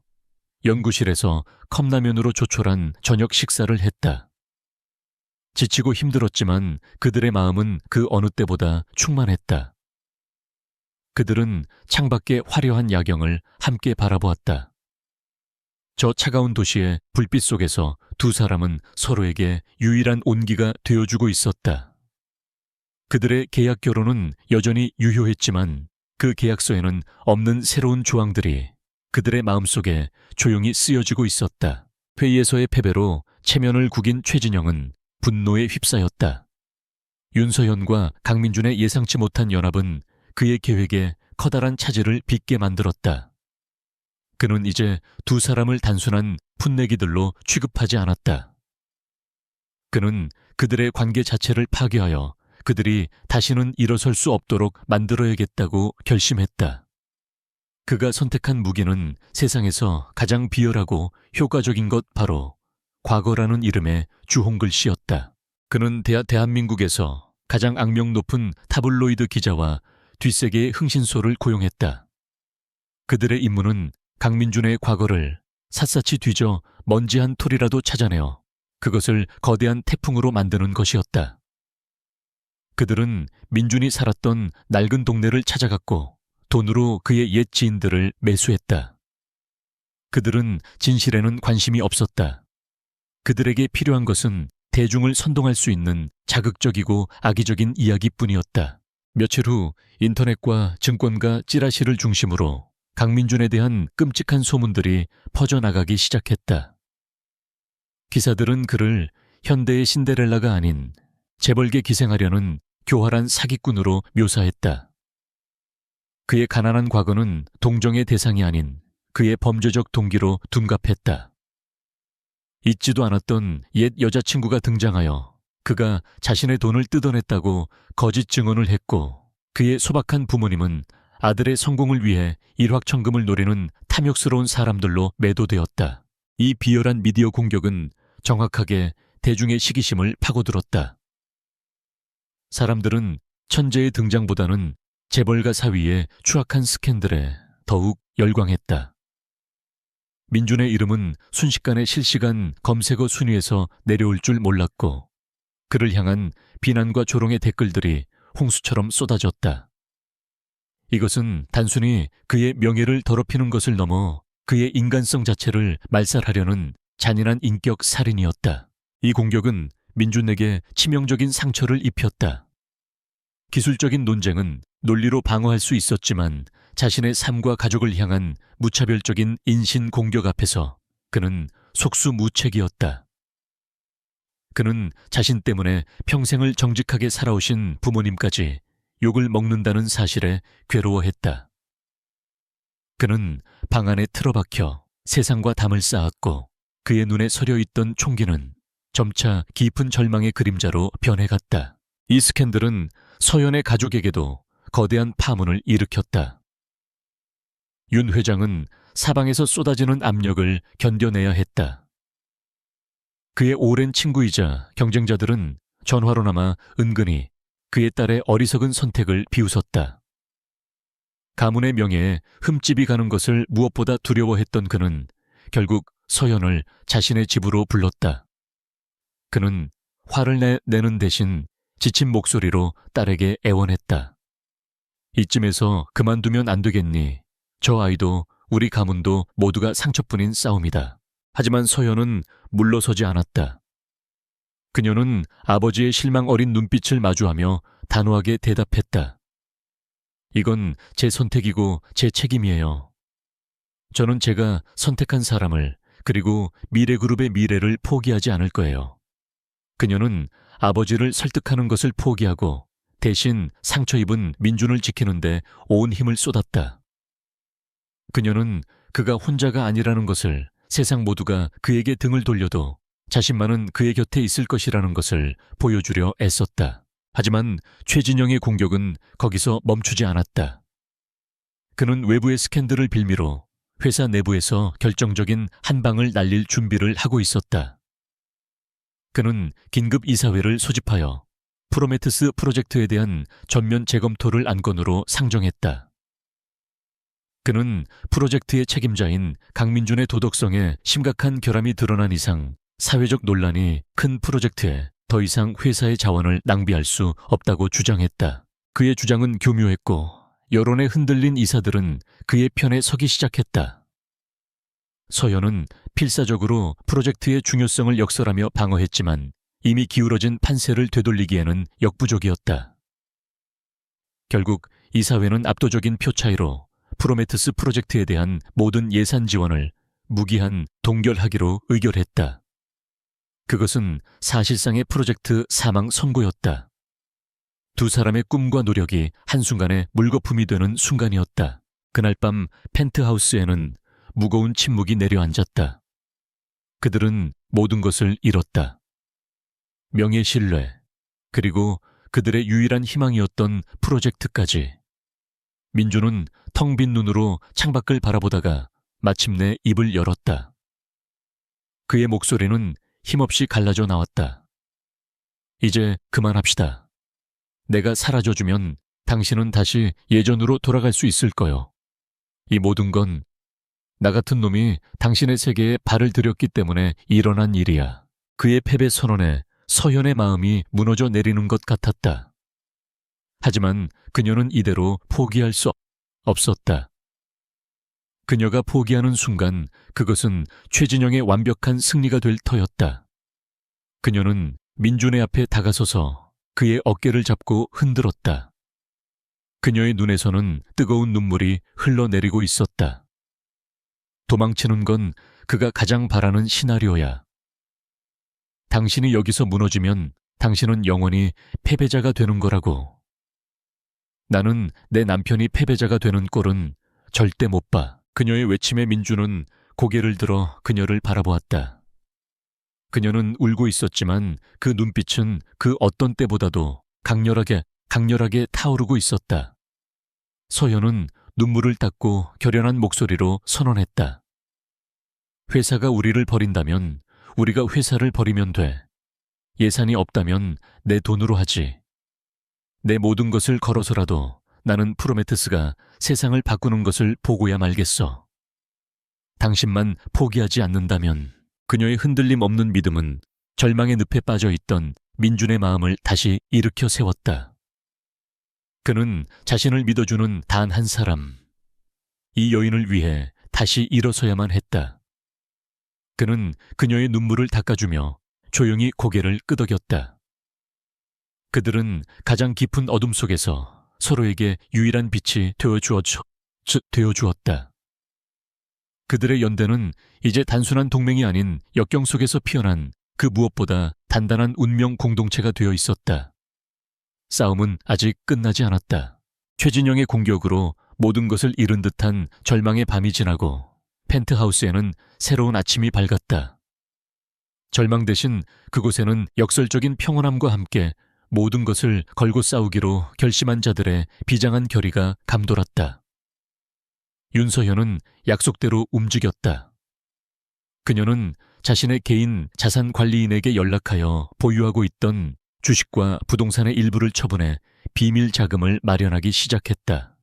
연구실에서 컵라면으로 조촐한 저녁 식사를 했다. 지치고 힘들었지만 그들의 마음은 그 어느 때보다 충만했다. 그들은 창밖의 화려한 야경을 함께 바라보았다. 저 차가운 도시의 불빛 속에서 두 사람은 서로에게 유일한 온기가 되어주고 있었다. 그들의 계약 결혼은 여전히 유효했지만 그 계약서에는 없는 새로운 조항들이 그들의 마음속에 조용히 쓰여지고 있었다. 회의에서의 패배로 체면을 구긴 최진영은 분노에 휩싸였다. 윤서현과 강민준의 예상치 못한 연합은 그의 계획에 커다란 차질을 빚게 만들었다. 그는 이제 두 사람을 단순한 풋내기들로 취급하지 않았다. 그는 그들의 관계 자체를 파괴하여 그들이 다시는 일어설 수 없도록 만들어야겠다고 결심했다. 그가 선택한 무기는 세상에서 가장 비열하고 효과적인 것 바로 과거라는 이름의 주홍글씨였다. 그는 대한민국에서 가장 악명 높은 타블로이드 기자와 뒷세계의 흥신소를 고용했다. 그들의 임무는 강민준의 과거를 샅샅이 뒤져 먼지 한 톨이라도 찾아내어 그것을 거대한 태풍으로 만드는 것이었다. 그들은 민준이 살았던 낡은 동네를 찾아갔고 돈으로 그의 옛 지인들을 매수했다. 그들은 진실에는 관심이 없었다. 그들에게 필요한 것은 대중을 선동할 수 있는 자극적이고 악의적인 이야기뿐이었다. 며칠 후 인터넷과 증권가 찌라시를 중심으로 강민준에 대한 끔찍한 소문들이 퍼져나가기 시작했다. 기사들은 그를 현대의 신데렐라가 아닌 재벌계 기생하려는 교활한 사기꾼으로 묘사했다. 그의 가난한 과거는 동정의 대상이 아닌 그의 범죄적 동기로 둔갑했다. 잊지도 않았던 옛 여자친구가 등장하여 그가 자신의 돈을 뜯어냈다고 거짓 증언을 했고 그의 소박한 부모님은 아들의 성공을 위해 일확천금을 노리는 탐욕스러운 사람들로 매도되었다. 이 비열한 미디어 공격은 정확하게 대중의 시기심을 파고들었다. 사람들은 천재의 등장보다는 재벌가 사위의 추악한 스캔들에 더욱 열광했다. 민준의 이름은 순식간에 실시간 검색어 순위에서 내려올 줄 몰랐고 그를 향한 비난과 조롱의 댓글들이 홍수처럼 쏟아졌다. 이것은 단순히 그의 명예를 더럽히는 것을 넘어 그의 인간성 자체를 말살하려는 잔인한 인격 살인이었다. 이 공격은 민준에게 치명적인 상처를 입혔다. 기술적인 논쟁은 논리로 방어할 수 있었지만 자신의 삶과 가족을 향한 무차별적인 인신 공격 앞에서 그는 속수무책이었다. 그는 자신 때문에 평생을 정직하게 살아오신 부모님까지 욕을 먹는다는 사실에 괴로워했다. 그는 방 안에 틀어박혀 세상과 담을 쌓았고 그의 눈에 서려 있던 총기는 점차 깊은 절망의 그림자로 변해갔다. 이 스캔들은 서연의 가족에게도 거대한 파문을 일으켰다. 윤 회장은 사방에서 쏟아지는 압력을 견뎌내야 했다. 그의 오랜 친구이자 경쟁자들은 전화로나마 은근히 그의 딸의 어리석은 선택을 비웃었다. 가문의 명예에 흠집이 가는 것을 무엇보다 두려워했던 그는 결국 서연을 자신의 집으로 불렀다. 그는 화를 내는 대신 지친 목소리로 딸에게 애원했다. 이쯤에서 그만두면 안 되겠니? 저 아이도 우리 가문도 모두가 상처뿐인 싸움이다. 하지만 서연은 물러서지 않았다. 그녀는 아버지의 실망 어린 눈빛을 마주하며 단호하게 대답했다. 이건 제 선택이고 제 책임이에요. 저는 제가 선택한 사람을, 그리고 미래그룹의 미래를 포기하지 않을 거예요. 그녀는 아버지를 설득하는 것을 포기하고 대신 상처 입은 민준을 지키는데 온 힘을 쏟았다. 그녀는 그가 혼자가 아니라는 것을, 세상 모두가 그에게 등을 돌려도 자신만은 그의 곁에 있을 것이라는 것을 보여주려 애썼다. 하지만 최진영의 공격은 거기서 멈추지 않았다. 그는 외부의 스캔들을 빌미로 회사 내부에서 결정적인 한 방을 날릴 준비를 하고 있었다. 그는 긴급 이사회를 소집하여 프로메테스 프로젝트에 대한 전면 재검토를 안건으로 상정했다. 그는 프로젝트의 책임자인 강민준의 도덕성에 심각한 결함이 드러난 이상 사회적 논란이 큰 프로젝트에 더 이상 회사의 자원을 낭비할 수 없다고 주장했다. 그의 주장은 교묘했고 여론에 흔들린 이사들은 그의 편에 서기 시작했다. 서연은 필사적으로 프로젝트의 중요성을 역설하며 방어했지만 이미 기울어진 판세를 되돌리기에는 역부족이었다. 결국 이사회는 압도적인 표 차이로 프로메테스 프로젝트에 대한 모든 예산 지원을 무기한 동결하기로 의결했다. 그것은 사실상의 프로젝트 사망 선고였다. 두 사람의 꿈과 노력이 한순간에 물거품이 되는 순간이었다. 그날 밤 펜트하우스에는 무거운 침묵이 내려앉았다. 그들은 모든 것을 잃었다. 명예 신뢰, 그리고 그들의 유일한 희망이었던 프로젝트까지. 민주는 텅 빈 눈으로 창밖을 바라보다가 마침내 입을 열었다. 그의 목소리는 힘없이 갈라져 나왔다. 이제 그만합시다. 내가 사라져주면 당신은 다시 예전으로 돌아갈 수 있을 거요. 이 모든 건 나 같은 놈이 당신의 세계에 발을 들였기 때문에 일어난 일이야. 그의 패배 선언에 서연의 마음이 무너져 내리는 것 같았다. 하지만 그녀는 이대로 포기할 수 없었다. 그녀가 포기하는 순간 그것은 최진영의 완벽한 승리가 될 터였다. 그녀는 민준의 앞에 다가서서 그의 어깨를 잡고 흔들었다. 그녀의 눈에서는 뜨거운 눈물이 흘러내리고 있었다. 도망치는 건 그가 가장 바라는 시나리오야. 당신이 여기서 무너지면 당신은 영원히 패배자가 되는 거라고. 나는 내 남편이 패배자가 되는 꼴은 절대 못 봐. 그녀의 외침에 민주는 고개를 들어 그녀를 바라보았다. 그녀는 울고 있었지만 그 눈빛은 그 어떤 때보다도 강렬하게 타오르고 있었다. 서연은 눈물을 닦고 결연한 목소리로 선언했다. 회사가 우리를 버린다면 우리가 회사를 버리면 돼. 예산이 없다면 내 돈으로 하지. 내 모든 것을 걸어서라도 나는 프로메테스가 세상을 바꾸는 것을 보고야 말겠어. 당신만 포기하지 않는다면. 그녀의 흔들림 없는 믿음은 절망의 늪에 빠져 있던 민준의 마음을 다시 일으켜 세웠다. 그는 자신을 믿어주는 단 한 사람, 이 여인을 위해 다시 일어서야만 했다. 그는 그녀의 눈물을 닦아주며 조용히 고개를 끄덕였다. 그들은 가장 깊은 어둠 속에서 서로에게 유일한 빛이 되어주었다. 그들의 연대는 이제 단순한 동맹이 아닌 역경 속에서 피어난 그 무엇보다 단단한 운명 공동체가 되어 있었다. 싸움은 아직 끝나지 않았다. 최진영의 공격으로 모든 것을 잃은 듯한 절망의 밤이 지나고 펜트하우스에는 새로운 아침이 밝았다. 절망 대신 그곳에는 역설적인 평온함과 함께 모든 것을 걸고 싸우기로 결심한 자들의 비장한 결의가 감돌았다. 윤서현은 약속대로 움직였다. 그녀는 자신의 개인 자산관리인에게 연락하여 보유하고 있던 주식과 부동산의 일부를 처분해 비밀 자금을 마련하기 시작했다.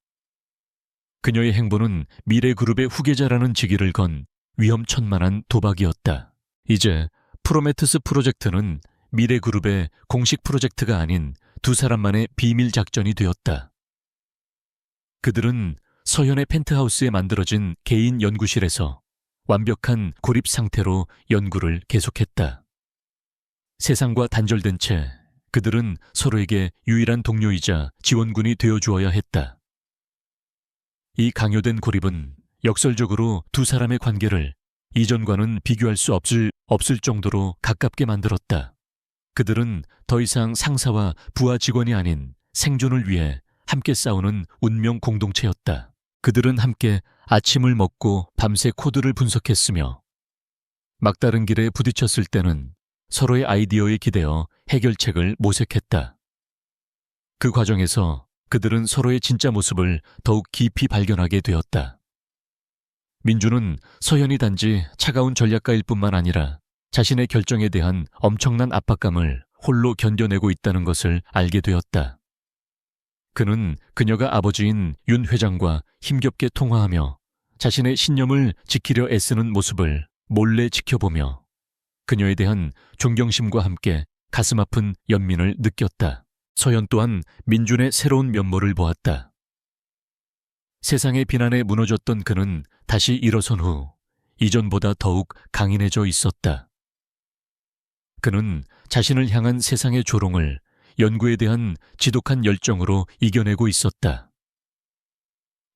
그녀의 행보는 미래그룹의 후계자라는 직위를 건 위험천만한 도박이었다. 이제 프로메테스 프로젝트는 미래그룹의 공식 프로젝트가 아닌 두 사람만의 비밀 작전이 되었다. 그들은 서현의 펜트하우스에 만들어진 개인 연구실에서 완벽한 고립 상태로 연구를 계속했다. 세상과 단절된 채 그들은 서로에게 유일한 동료이자 지원군이 되어주어야 했다. 이 강요된 고립은 역설적으로 두 사람의 관계를 이전과는 비교할 수 없을 정도로 가깝게 만들었다. 그들은 더 이상 상사와 부하 직원이 아닌 생존을 위해 함께 싸우는 운명 공동체였다. 그들은 함께 아침을 먹고 밤새 코드를 분석했으며 막다른 길에 부딪혔을 때는 서로의 아이디어에 기대어 해결책을 모색했다. 그 과정에서 그들은 서로의 진짜 모습을 더욱 깊이 발견하게 되었다. 민주는 서현이 단지 차가운 전략가일 뿐만 아니라 자신의 결정에 대한 엄청난 압박감을 홀로 견뎌내고 있다는 것을 알게 되었다. 그는 그녀가 아버지인 윤 회장과 힘겹게 통화하며 자신의 신념을 지키려 애쓰는 모습을 몰래 지켜보며 그녀에 대한 존경심과 함께 가슴 아픈 연민을 느꼈다. 서현 또한 민준의 새로운 면모를 보았다. 세상의 비난에 무너졌던 그는 다시 일어선 후 이전보다 더욱 강인해져 있었다. 그는 자신을 향한 세상의 조롱을 연구에 대한 지독한 열정으로 이겨내고 있었다.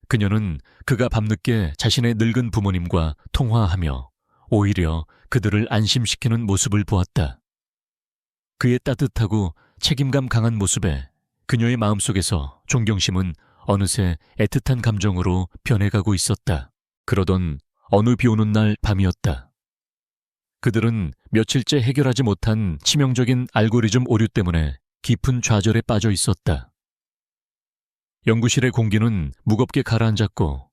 그녀는 그가 밤늦게 자신의 늙은 부모님과 통화하며 오히려 그들을 안심시키는 모습을 보았다. 그의 따뜻하고 책임감 강한 모습에 그녀의 마음속에서 존경심은 어느새 애틋한 감정으로 변해가고 있었다. 그러던 어느 비 오는 날 밤이었다. 그들은 며칠째 해결하지 못한 치명적인 알고리즘 오류 때문에 깊은 좌절에 빠져 있었다. 연구실의 공기는 무겁게 가라앉았고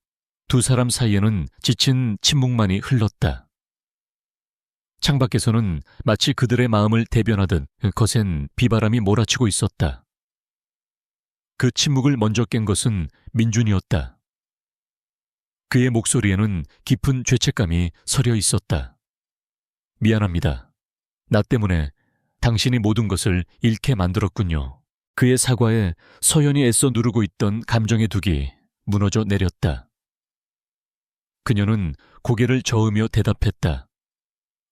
두 사람 사이에는 지친 침묵만이 흘렀다. 창밖에서는 마치 그들의 마음을 대변하듯 거센 비바람이 몰아치고 있었다. 그 침묵을 먼저 깬 것은 민준이었다. 그의 목소리에는 깊은 죄책감이 서려 있었다. 미안합니다. 나 때문에 당신이 모든 것을 잃게 만들었군요. 그의 사과에 서연이 애써 누르고 있던 감정의 둑이 무너져 내렸다. 그녀는 고개를 저으며 대답했다.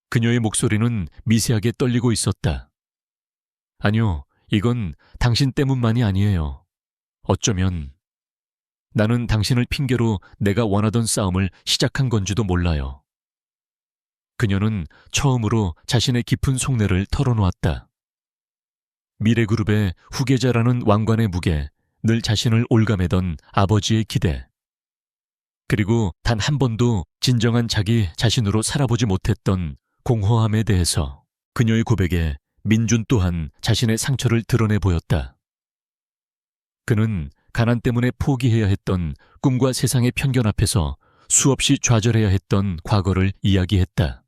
그녀의 목소리는 미세하게 떨리고 있었다. 아니요, 이건 당신 때문만이 아니에요. 어쩌면 나는 당신을 핑계로 내가 원하던 싸움을 시작한 건지도 몰라요. 그녀는 처음으로 자신의 깊은 속내를 털어놓았다. 미래그룹의 후계자라는 왕관의 무게, 늘 자신을 올가매던 아버지의 기대, 그리고 단 한 번도 진정한 자기 자신으로 살아보지 못했던 공허함에 대해서 그녀의 고백에 민준 또한 자신의 상처를 드러내 보였다. 그는 가난 때문에 포기해야 했던 꿈과 세상의 편견 앞에서 수없이 좌절해야 했던 과거를 이야기했다.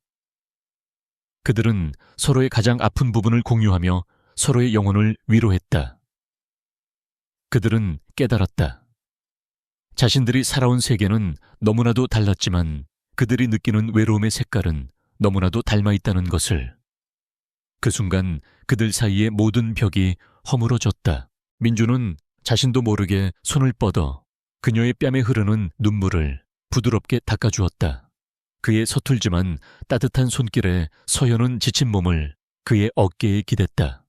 그들은 서로의 가장 아픈 부분을 공유하며 서로의 영혼을 위로했다. 그들은 깨달았다. 자신들이 살아온 세계는 너무나도 달랐지만 그들이 느끼는 외로움의 색깔은 너무나도 닮아 있다는 것을. 그 순간 그들 사이의 모든 벽이 허물어졌다. 민주는 자신도 모르게 손을 뻗어 그녀의 뺨에 흐르는 눈물을 부드럽게 닦아주었다. 그의 서툴지만 따뜻한 손길에 서현은 지친 몸을 그의 어깨에 기댔다.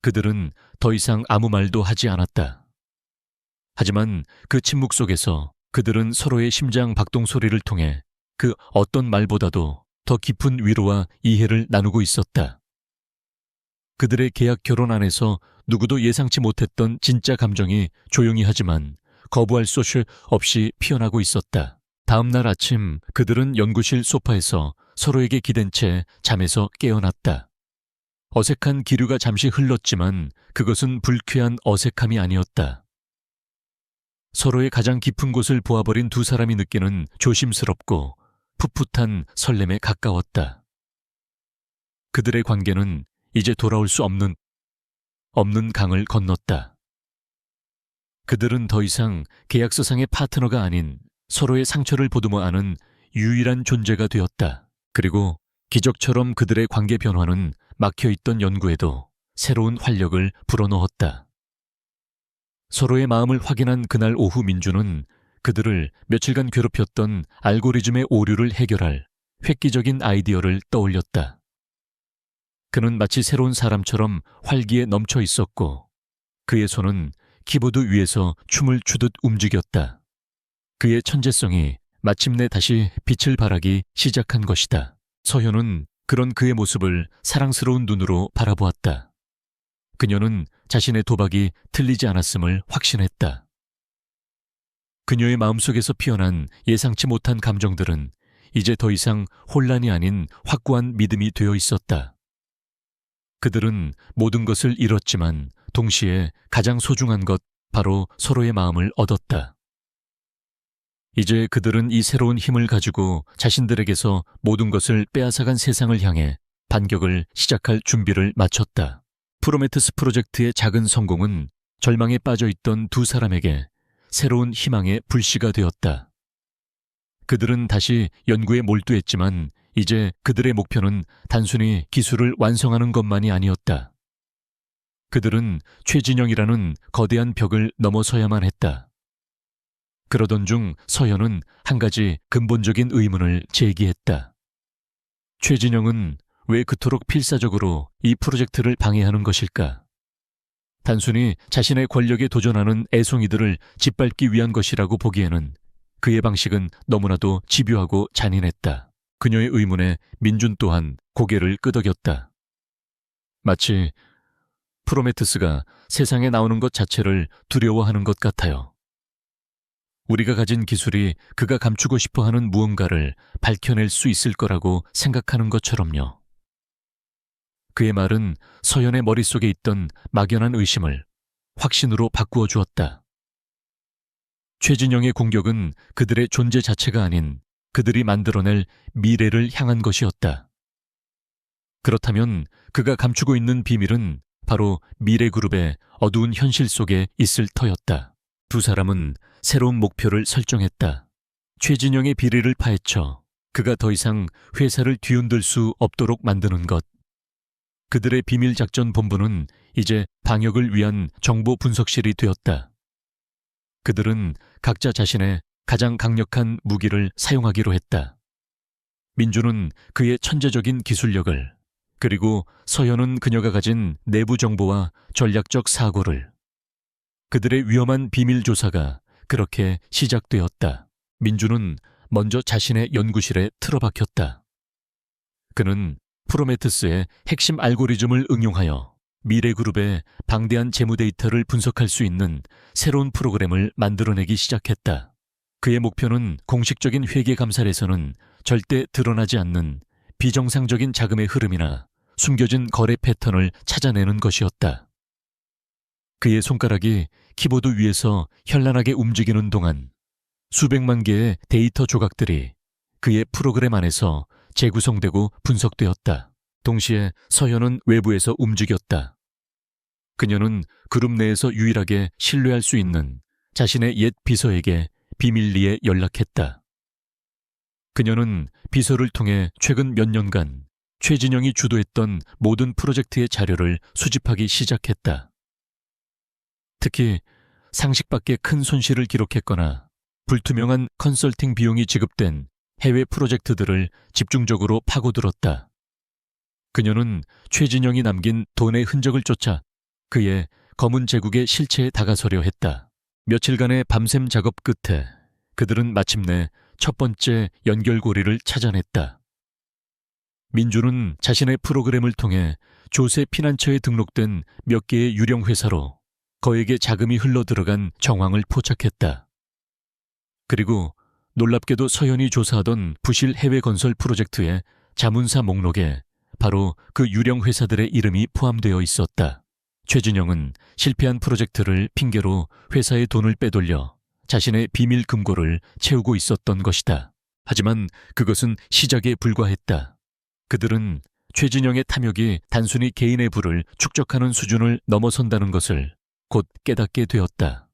그들은 더 이상 아무 말도 하지 않았다. 하지만 그 침묵 속에서 그들은 서로의 심장 박동 소리를 통해 그 어떤 말보다도 더 깊은 위로와 이해를 나누고 있었다. 그들의 계약 결혼 안에서 누구도 예상치 못했던 진짜 감정이 조용히 하지만 거부할 수 없이 피어나고 있었다. 다음 날 아침 그들은 연구실 소파에서 서로에게 기댄 채 잠에서 깨어났다. 어색한 기류가 잠시 흘렀지만 그것은 불쾌한 어색함이 아니었다. 서로의 가장 깊은 곳을 보아버린 두 사람이 느끼는 조심스럽고 풋풋한 설렘에 가까웠다. 그들의 관계는 이제 돌아올 수 없는 강을 건넜다. 그들은 더 이상 계약서상의 파트너가 아닌 서로의 상처를 보듬어 안은 유일한 존재가 되었다. 그리고 기적처럼 그들의 관계 변화는 막혀있던 연구에도 새로운 활력을 불어넣었다. 서로의 마음을 확인한 그날 오후 민주는 그들을 며칠간 괴롭혔던 알고리즘의 오류를 해결할 획기적인 아이디어를 떠올렸다. 그는 마치 새로운 사람처럼 활기에 넘쳐 있었고 그의 손은 키보드 위에서 춤을 추듯 움직였다. 그의 천재성이 마침내 다시 빛을 발하기 시작한 것이다. 서현은 그런 그의 모습을 사랑스러운 눈으로 바라보았다. 그녀는 자신의 도박이 틀리지 않았음을 확신했다. 그녀의 마음속에서 피어난 예상치 못한 감정들은 이제 더 이상 혼란이 아닌 확고한 믿음이 되어 있었다. 그들은 모든 것을 잃었지만 동시에 가장 소중한 것, 바로 서로의 마음을 얻었다. 이제 그들은 이 새로운 힘을 가지고 자신들에게서 모든 것을 빼앗아간 세상을 향해 반격을 시작할 준비를 마쳤다. 프로메테스 프로젝트의 작은 성공은 절망에 빠져있던 두 사람에게 새로운 희망의 불씨가 되었다. 그들은 다시 연구에 몰두했지만 이제 그들의 목표는 단순히 기술을 완성하는 것만이 아니었다. 그들은 최진영이라는 거대한 벽을 넘어서야만 했다. 그러던 중 서현은 한 가지 근본적인 의문을 제기했다. 최진영은 왜 그토록 필사적으로 이 프로젝트를 방해하는 것일까? 단순히 자신의 권력에 도전하는 애송이들을 짓밟기 위한 것이라고 보기에는 그의 방식은 너무나도 집요하고 잔인했다. 그녀의 의문에 민준 또한 고개를 끄덕였다. 마치 프로메테스가 세상에 나오는 것 자체를 두려워하는 것 같아요. 우리가 가진 기술이 그가 감추고 싶어하는 무언가를 밝혀낼 수 있을 거라고 생각하는 것처럼요. 그의 말은 서연의 머릿속에 있던 막연한 의심을 확신으로 바꾸어 주었다. 최진영의 공격은 그들의 존재 자체가 아닌 그들이 만들어낼 미래를 향한 것이었다. 그렇다면 그가 감추고 있는 비밀은 바로 미래그룹의 어두운 현실 속에 있을 터였다. 두 사람은 새로운 목표를 설정했다. 최진영의 비리를 파헤쳐 그가 더 이상 회사를 뒤흔들 수 없도록 만드는 것. 그들의 비밀작전 본부는 이제 방역을 위한 정보 분석실이 되었다. 그들은 각자 자신의 가장 강력한 무기를 사용하기로 했다. 민주는 그의 천재적인 기술력을, 그리고 서현은 그녀가 가진 내부 정보와 전략적 사고를. 그들의 위험한 비밀 조사가 그렇게 시작되었다. 민주는 먼저 자신의 연구실에 틀어박혔다. 그는 프로메테스의 핵심 알고리즘을 응용하여 미래그룹의 방대한 재무 데이터를 분석할 수 있는 새로운 프로그램을 만들어내기 시작했다. 그의 목표는 공식적인 회계 감사에서는 절대 드러나지 않는 비정상적인 자금의 흐름이나 숨겨진 거래 패턴을 찾아내는 것이었다. 그의 손가락이 키보드 위에서 현란하게 움직이는 동안 수백만 개의 데이터 조각들이 그의 프로그램 안에서 재구성되고 분석되었다. 동시에 서현은 외부에서 움직였다. 그녀는 그룹 내에서 유일하게 신뢰할 수 있는 자신의 옛 비서에게 비밀리에 연락했다. 그녀는 비서를 통해 최근 몇 년간 최진영이 주도했던 모든 프로젝트의 자료를 수집하기 시작했다. 특히 상식 밖의 큰 손실을 기록했거나 불투명한 컨설팅 비용이 지급된 해외 프로젝트들을 집중적으로 파고들었다. 그녀는 최진영이 남긴 돈의 흔적을 쫓아 그의 검은 제국의 실체에 다가서려 했다. 며칠간의 밤샘 작업 끝에 그들은 마침내 첫 번째 연결고리를 찾아냈다. 민주는 자신의 프로그램을 통해 조세 피난처에 등록된 몇 개의 유령 회사로 거액의 자금이 흘러들어간 정황을 포착했다. 그리고 놀랍게도 서현이 조사하던 부실 해외 건설 프로젝트의 자문사 목록에 바로 그 유령 회사들의 이름이 포함되어 있었다. 최진영은 실패한 프로젝트를 핑계로 회사의 돈을 빼돌려 자신의 비밀 금고를 채우고 있었던 것이다. 하지만 그것은 시작에 불과했다. 그들은 최진영의 탐욕이 단순히 개인의 부를 축적하는 수준을 넘어선다는 것을 곧 깨닫게 되었다.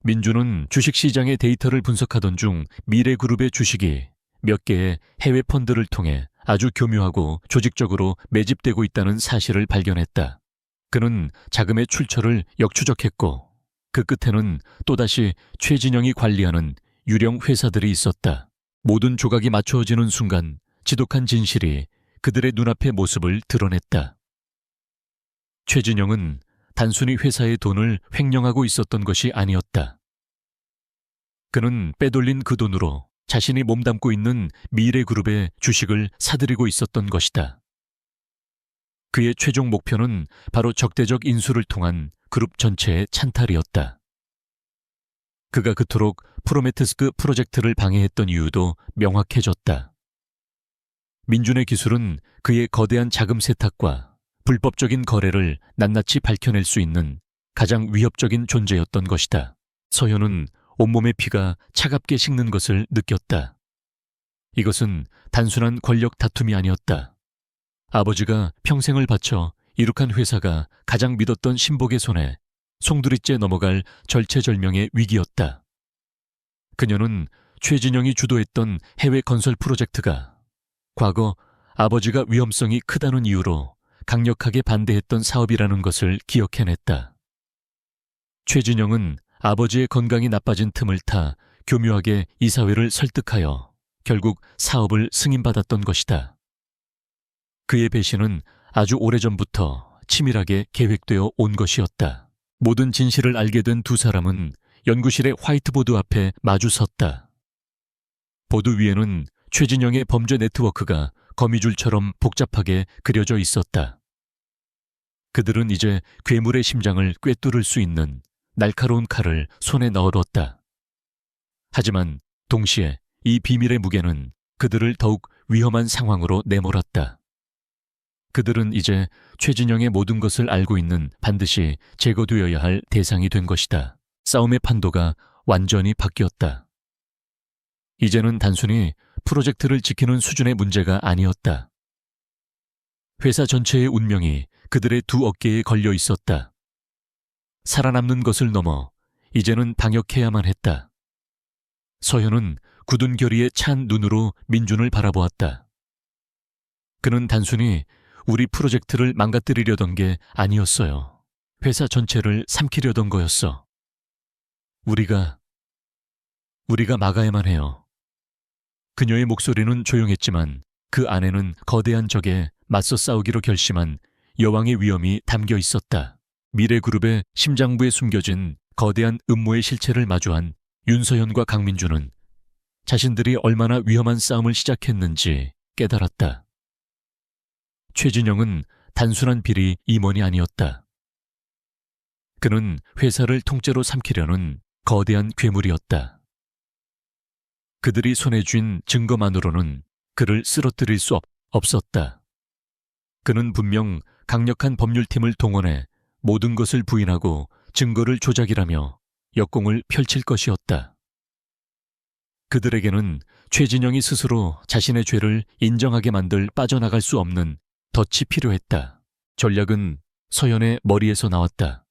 민주는 주식시장의 데이터를 분석하던 중 미래그룹의 주식이 몇 개의 해외 펀드를 통해 아주 교묘하고 조직적으로 매집되고 있다는 사실을 발견했다. 그는 자금의 출처를 역추적했고 그 끝에는 또다시 최진영이 관리하는 유령 회사들이 있었다. 모든 조각이 맞추어지는 순간 지독한 진실이 그들의 눈앞의 모습을 드러냈다. 최진영은 단순히 회사의 돈을 횡령하고 있었던 것이 아니었다. 그는 빼돌린 그 돈으로 자신이 몸담고 있는 미래그룹의 주식을 사들이고 있었던 것이다. 그의 최종 목표는 바로 적대적 인수를 통한 그룹 전체의 찬탈이었다. 그가 그토록 프로메테스크 프로젝트를 방해했던 이유도 명확해졌다. 민준의 기술은 그의 거대한 자금 세탁과 불법적인 거래를 낱낱이 밝혀낼 수 있는 가장 위협적인 존재였던 것이다. 서현은 온몸의 피가 차갑게 식는 것을 느꼈다. 이것은 단순한 권력 다툼이 아니었다. 아버지가 평생을 바쳐 이룩한 회사가 가장 믿었던 신복의 손에 송두리째 넘어갈 절체절명의 위기였다. 그녀는 최진영이 주도했던 해외 건설 프로젝트가 과거 아버지가 위험성이 크다는 이유로 강력하게 반대했던 사업이라는 것을 기억해냈다. 최진영은 아버지의 건강이 나빠진 틈을 타 교묘하게 이사회를 설득하여 결국 사업을 승인받았던 것이다. 그의 배신은 아주 오래전부터 치밀하게 계획되어 온 것이었다. 모든 진실을 알게 된 두 사람은 연구실의 화이트보드 앞에 마주 섰다. 보드 위에는 최진영의 범죄 네트워크가 거미줄처럼 복잡하게 그려져 있었다. 그들은 이제 괴물의 심장을 꿰뚫을 수 있는 날카로운 칼을 손에 넣어뒀다. 하지만 동시에 이 비밀의 무게는 그들을 더욱 위험한 상황으로 내몰았다. 그들은 이제 최진영의 모든 것을 알고 있는 반드시 제거되어야 할 대상이 된 것이다. 싸움의 판도가 완전히 바뀌었다. 이제는 단순히 프로젝트를 지키는 수준의 문제가 아니었다. 회사 전체의 운명이 그들의 두 어깨에 걸려 있었다. 살아남는 것을 넘어 이제는 방역해야만 했다. 서현은 굳은 결의에 찬 눈으로 민준을 바라보았다. 그는 단순히 우리 프로젝트를 망가뜨리려던 게 아니었어요. 회사 전체를 삼키려던 거였어. 우리가 막아야만 해요. 그녀의 목소리는 조용했지만 그 안에는 거대한 적에 맞서 싸우기로 결심한 여왕의 위엄이 담겨 있었다. 미래그룹의 심장부에 숨겨진 거대한 음모의 실체를 마주한 윤서현과 강민주는 자신들이 얼마나 위험한 싸움을 시작했는지 깨달았다. 최진영은 단순한 비리 임원이 아니었다. 그는 회사를 통째로 삼키려는 거대한 괴물이었다. 그들이 손에 쥔 증거만으로는 그를 쓰러뜨릴 수 없었다. 그는 분명 강력한 법률팀을 동원해 모든 것을 부인하고 증거를 조작이라며 역공을 펼칠 것이었다. 그들에게는 최진영이 스스로 자신의 죄를 인정하게 만들 빠져나갈 수 없는 덫이 필요했다. 전략은 서연의 머리에서 나왔다.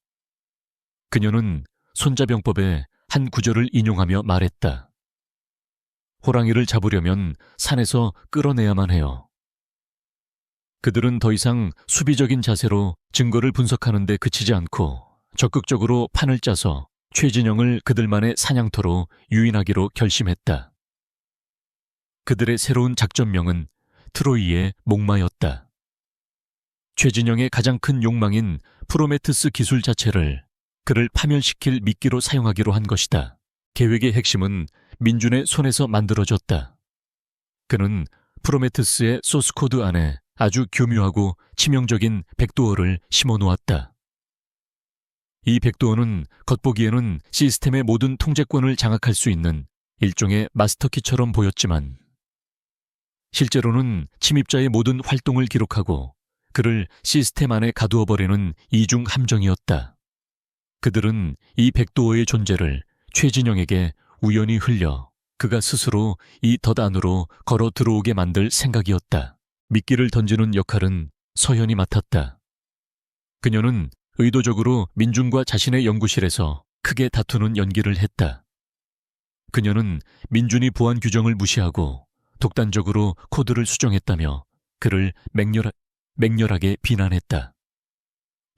그녀는 손자병법의 한 구절을 인용하며 말했다. 호랑이를 잡으려면 산에서 끌어내야만 해요. 그들은 더 이상 수비적인 자세로 증거를 분석하는 데 그치지 않고 적극적으로 판을 짜서 최진영을 그들만의 사냥터로 유인하기로 결심했다. 그들의 새로운 작전명은 트로이의 목마였다. 최진영의 가장 큰 욕망인 프로메테스 기술 자체를 그를 파멸시킬 미끼로 사용하기로 한 것이다. 계획의 핵심은 민준의 손에서 만들어졌다. 그는 프로메테스의 소스코드 안에 아주 교묘하고 치명적인 백도어를 심어놓았다. 이 백도어는 겉보기에는 시스템의 모든 통제권을 장악할 수 있는 일종의 마스터키처럼 보였지만 실제로는 침입자의 모든 활동을 기록하고 그를 시스템 안에 가두어버리는 이중 함정이었다. 그들은 이 백도어의 존재를 최진영에게 우연히 흘려 그가 스스로 이 덫 안으로 걸어 들어오게 만들 생각이었다. 미끼를 던지는 역할은 서현이 맡았다. 그녀는 의도적으로 민준과 자신의 연구실에서 크게 다투는 연기를 했다. 그녀는 민준이 보안 규정을 무시하고 독단적으로 코드를 수정했다며 그를 맹렬하게 비난했다.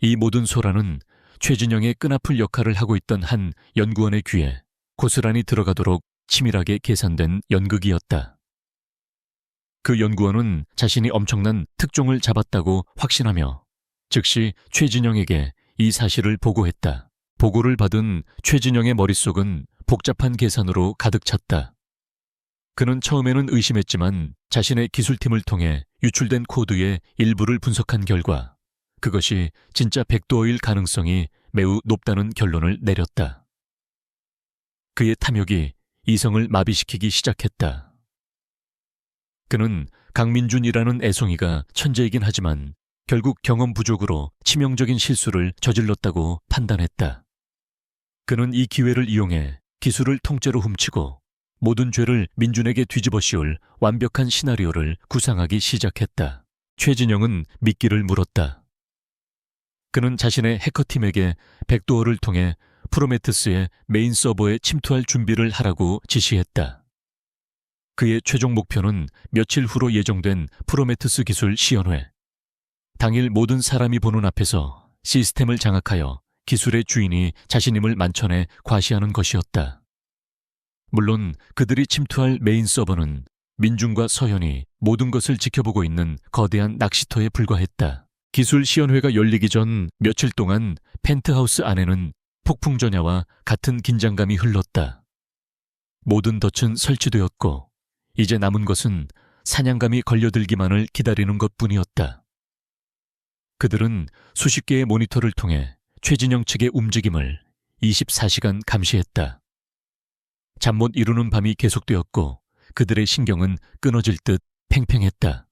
이 모든 소란은 최진영의 끈아풀 역할을 하고 있던 한 연구원의 귀에 고스란히 들어가도록 치밀하게 계산된 연극이었다. 그 연구원은 자신이 엄청난 특종을 잡았다고 확신하며 즉시 최진영에게 이 사실을 보고했다. 보고를 받은 최진영의 머릿속은 복잡한 계산으로 가득 찼다. 그는 처음에는 의심했지만 자신의 기술팀을 통해 유출된 코드의 일부를 분석한 결과 그것이 진짜 백도어일 가능성이 매우 높다는 결론을 내렸다. 그의 탐욕이 이성을 마비시키기 시작했다. 그는 강민준이라는 애송이가 천재이긴 하지만 결국 경험 부족으로 치명적인 실수를 저질렀다고 판단했다. 그는 이 기회를 이용해 기술을 통째로 훔치고 모든 죄를 민준에게 뒤집어 씌울 완벽한 시나리오를 구상하기 시작했다. 최진영은 미끼를 물었다. 그는 자신의 해커팀에게 백도어를 통해 프로메테스의 메인 서버에 침투할 준비를 하라고 지시했다. 그의 최종 목표는 며칠 후로 예정된 프로메테스 기술 시연회. 당일 모든 사람이 보는 앞에서 시스템을 장악하여 기술의 주인이 자신임을 만천에 과시하는 것이었다. 물론 그들이 침투할 메인 서버는 민중과 서현이 모든 것을 지켜보고 있는 거대한 낚시터에 불과했다. 기술 시연회가 열리기 전 며칠 동안 펜트하우스 안에는 폭풍전야와 같은 긴장감이 흘렀다. 모든 덫은 설치되었고 이제 남은 것은 사냥감이 걸려들기만을 기다리는 것뿐이었다. 그들은 수십 개의 모니터를 통해 최진영 측의 움직임을 24시간 감시했다. 잠 못 이루는 밤이 계속되었고 그들의 신경은 끊어질 듯 팽팽했다.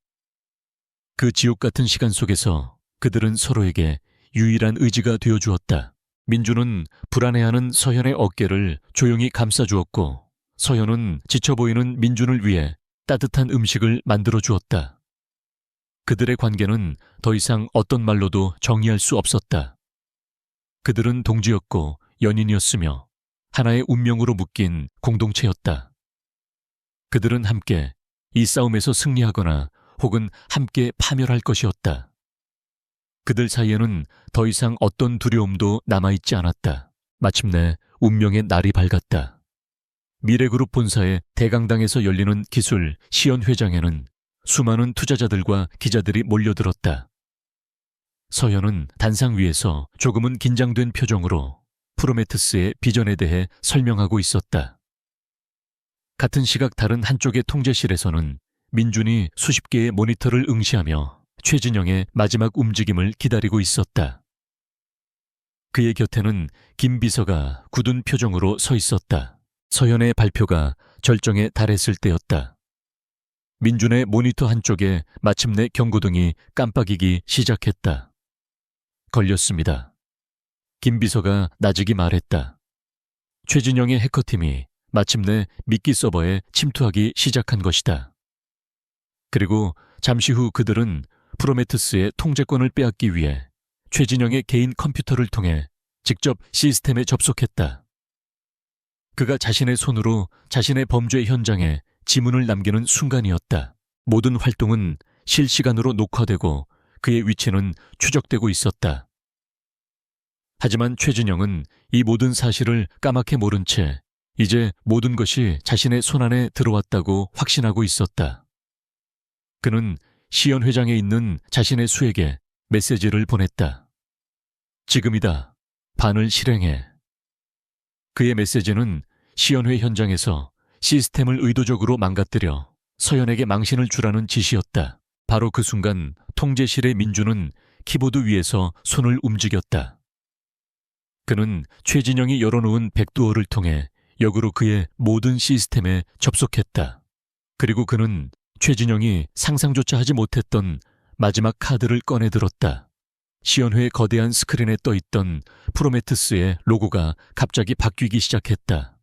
그 지옥 같은 시간 속에서 그들은 서로에게 유일한 의지가 되어주었다. 민주는 불안해하는 서현의 어깨를 조용히 감싸주었고 서현은 지쳐 보이는 민준을 위해 따뜻한 음식을 만들어 주었다. 그들의 관계는 더 이상 어떤 말로도 정의할 수 없었다. 그들은 동지였고 연인이었으며 하나의 운명으로 묶인 공동체였다. 그들은 함께 이 싸움에서 승리하거나 혹은 함께 파멸할 것이었다. 그들 사이에는 더 이상 어떤 두려움도 남아있지 않았다. 마침내 운명의 날이 밝았다. 미래그룹 본사의 대강당에서 열리는 기술 시연회장에는 수많은 투자자들과 기자들이 몰려들었다. 서현은 단상 위에서 조금은 긴장된 표정으로 프로메테스의 비전에 대해 설명하고 있었다. 같은 시각 다른 한쪽의 통제실에서는 민준이 수십 개의 모니터를 응시하며 최진영의 마지막 움직임을 기다리고 있었다. 그의 곁에는 김 비서가 굳은 표정으로 서 있었다. 서현의 발표가 절정에 달했을 때였다. 민준의 모니터 한쪽에 마침내 경고등이 깜빡이기 시작했다. 걸렸습니다. 김 비서가 나직이 말했다. 최진영의 해커팀이 마침내 미끼 서버에 침투하기 시작한 것이다. 그리고 잠시 후 그들은 프로메테스의 통제권을 빼앗기 위해 최진영의 개인 컴퓨터를 통해 직접 시스템에 접속했다. 그가 자신의 손으로 자신의 범죄 현장에 지문을 남기는 순간이었다. 모든 활동은 실시간으로 녹화되고 그의 위치는 추적되고 있었다. 하지만 최진영은 이 모든 사실을 까맣게 모른 채 이제 모든 것이 자신의 손안에 들어왔다고 확신하고 있었다. 그는 시연 회장에 있는 자신의 수에게 메시지를 보냈다. 지금이다. 반을 실행해. 그의 메시지는 시연회 현장에서 시스템을 의도적으로 망가뜨려 서현에게 망신을 주라는 지시였다. 바로 그 순간 통제실의 민주는 키보드 위에서 손을 움직였다. 그는 최진영이 열어놓은 백도어를 통해 역으로 그의 모든 시스템에 접속했다. 그리고 그는 최진영이 상상조차 하지 못했던 마지막 카드를 꺼내 들었다. 시연회의 거대한 스크린에 떠있던 프로메테스의 로고가 갑자기 바뀌기 시작했다.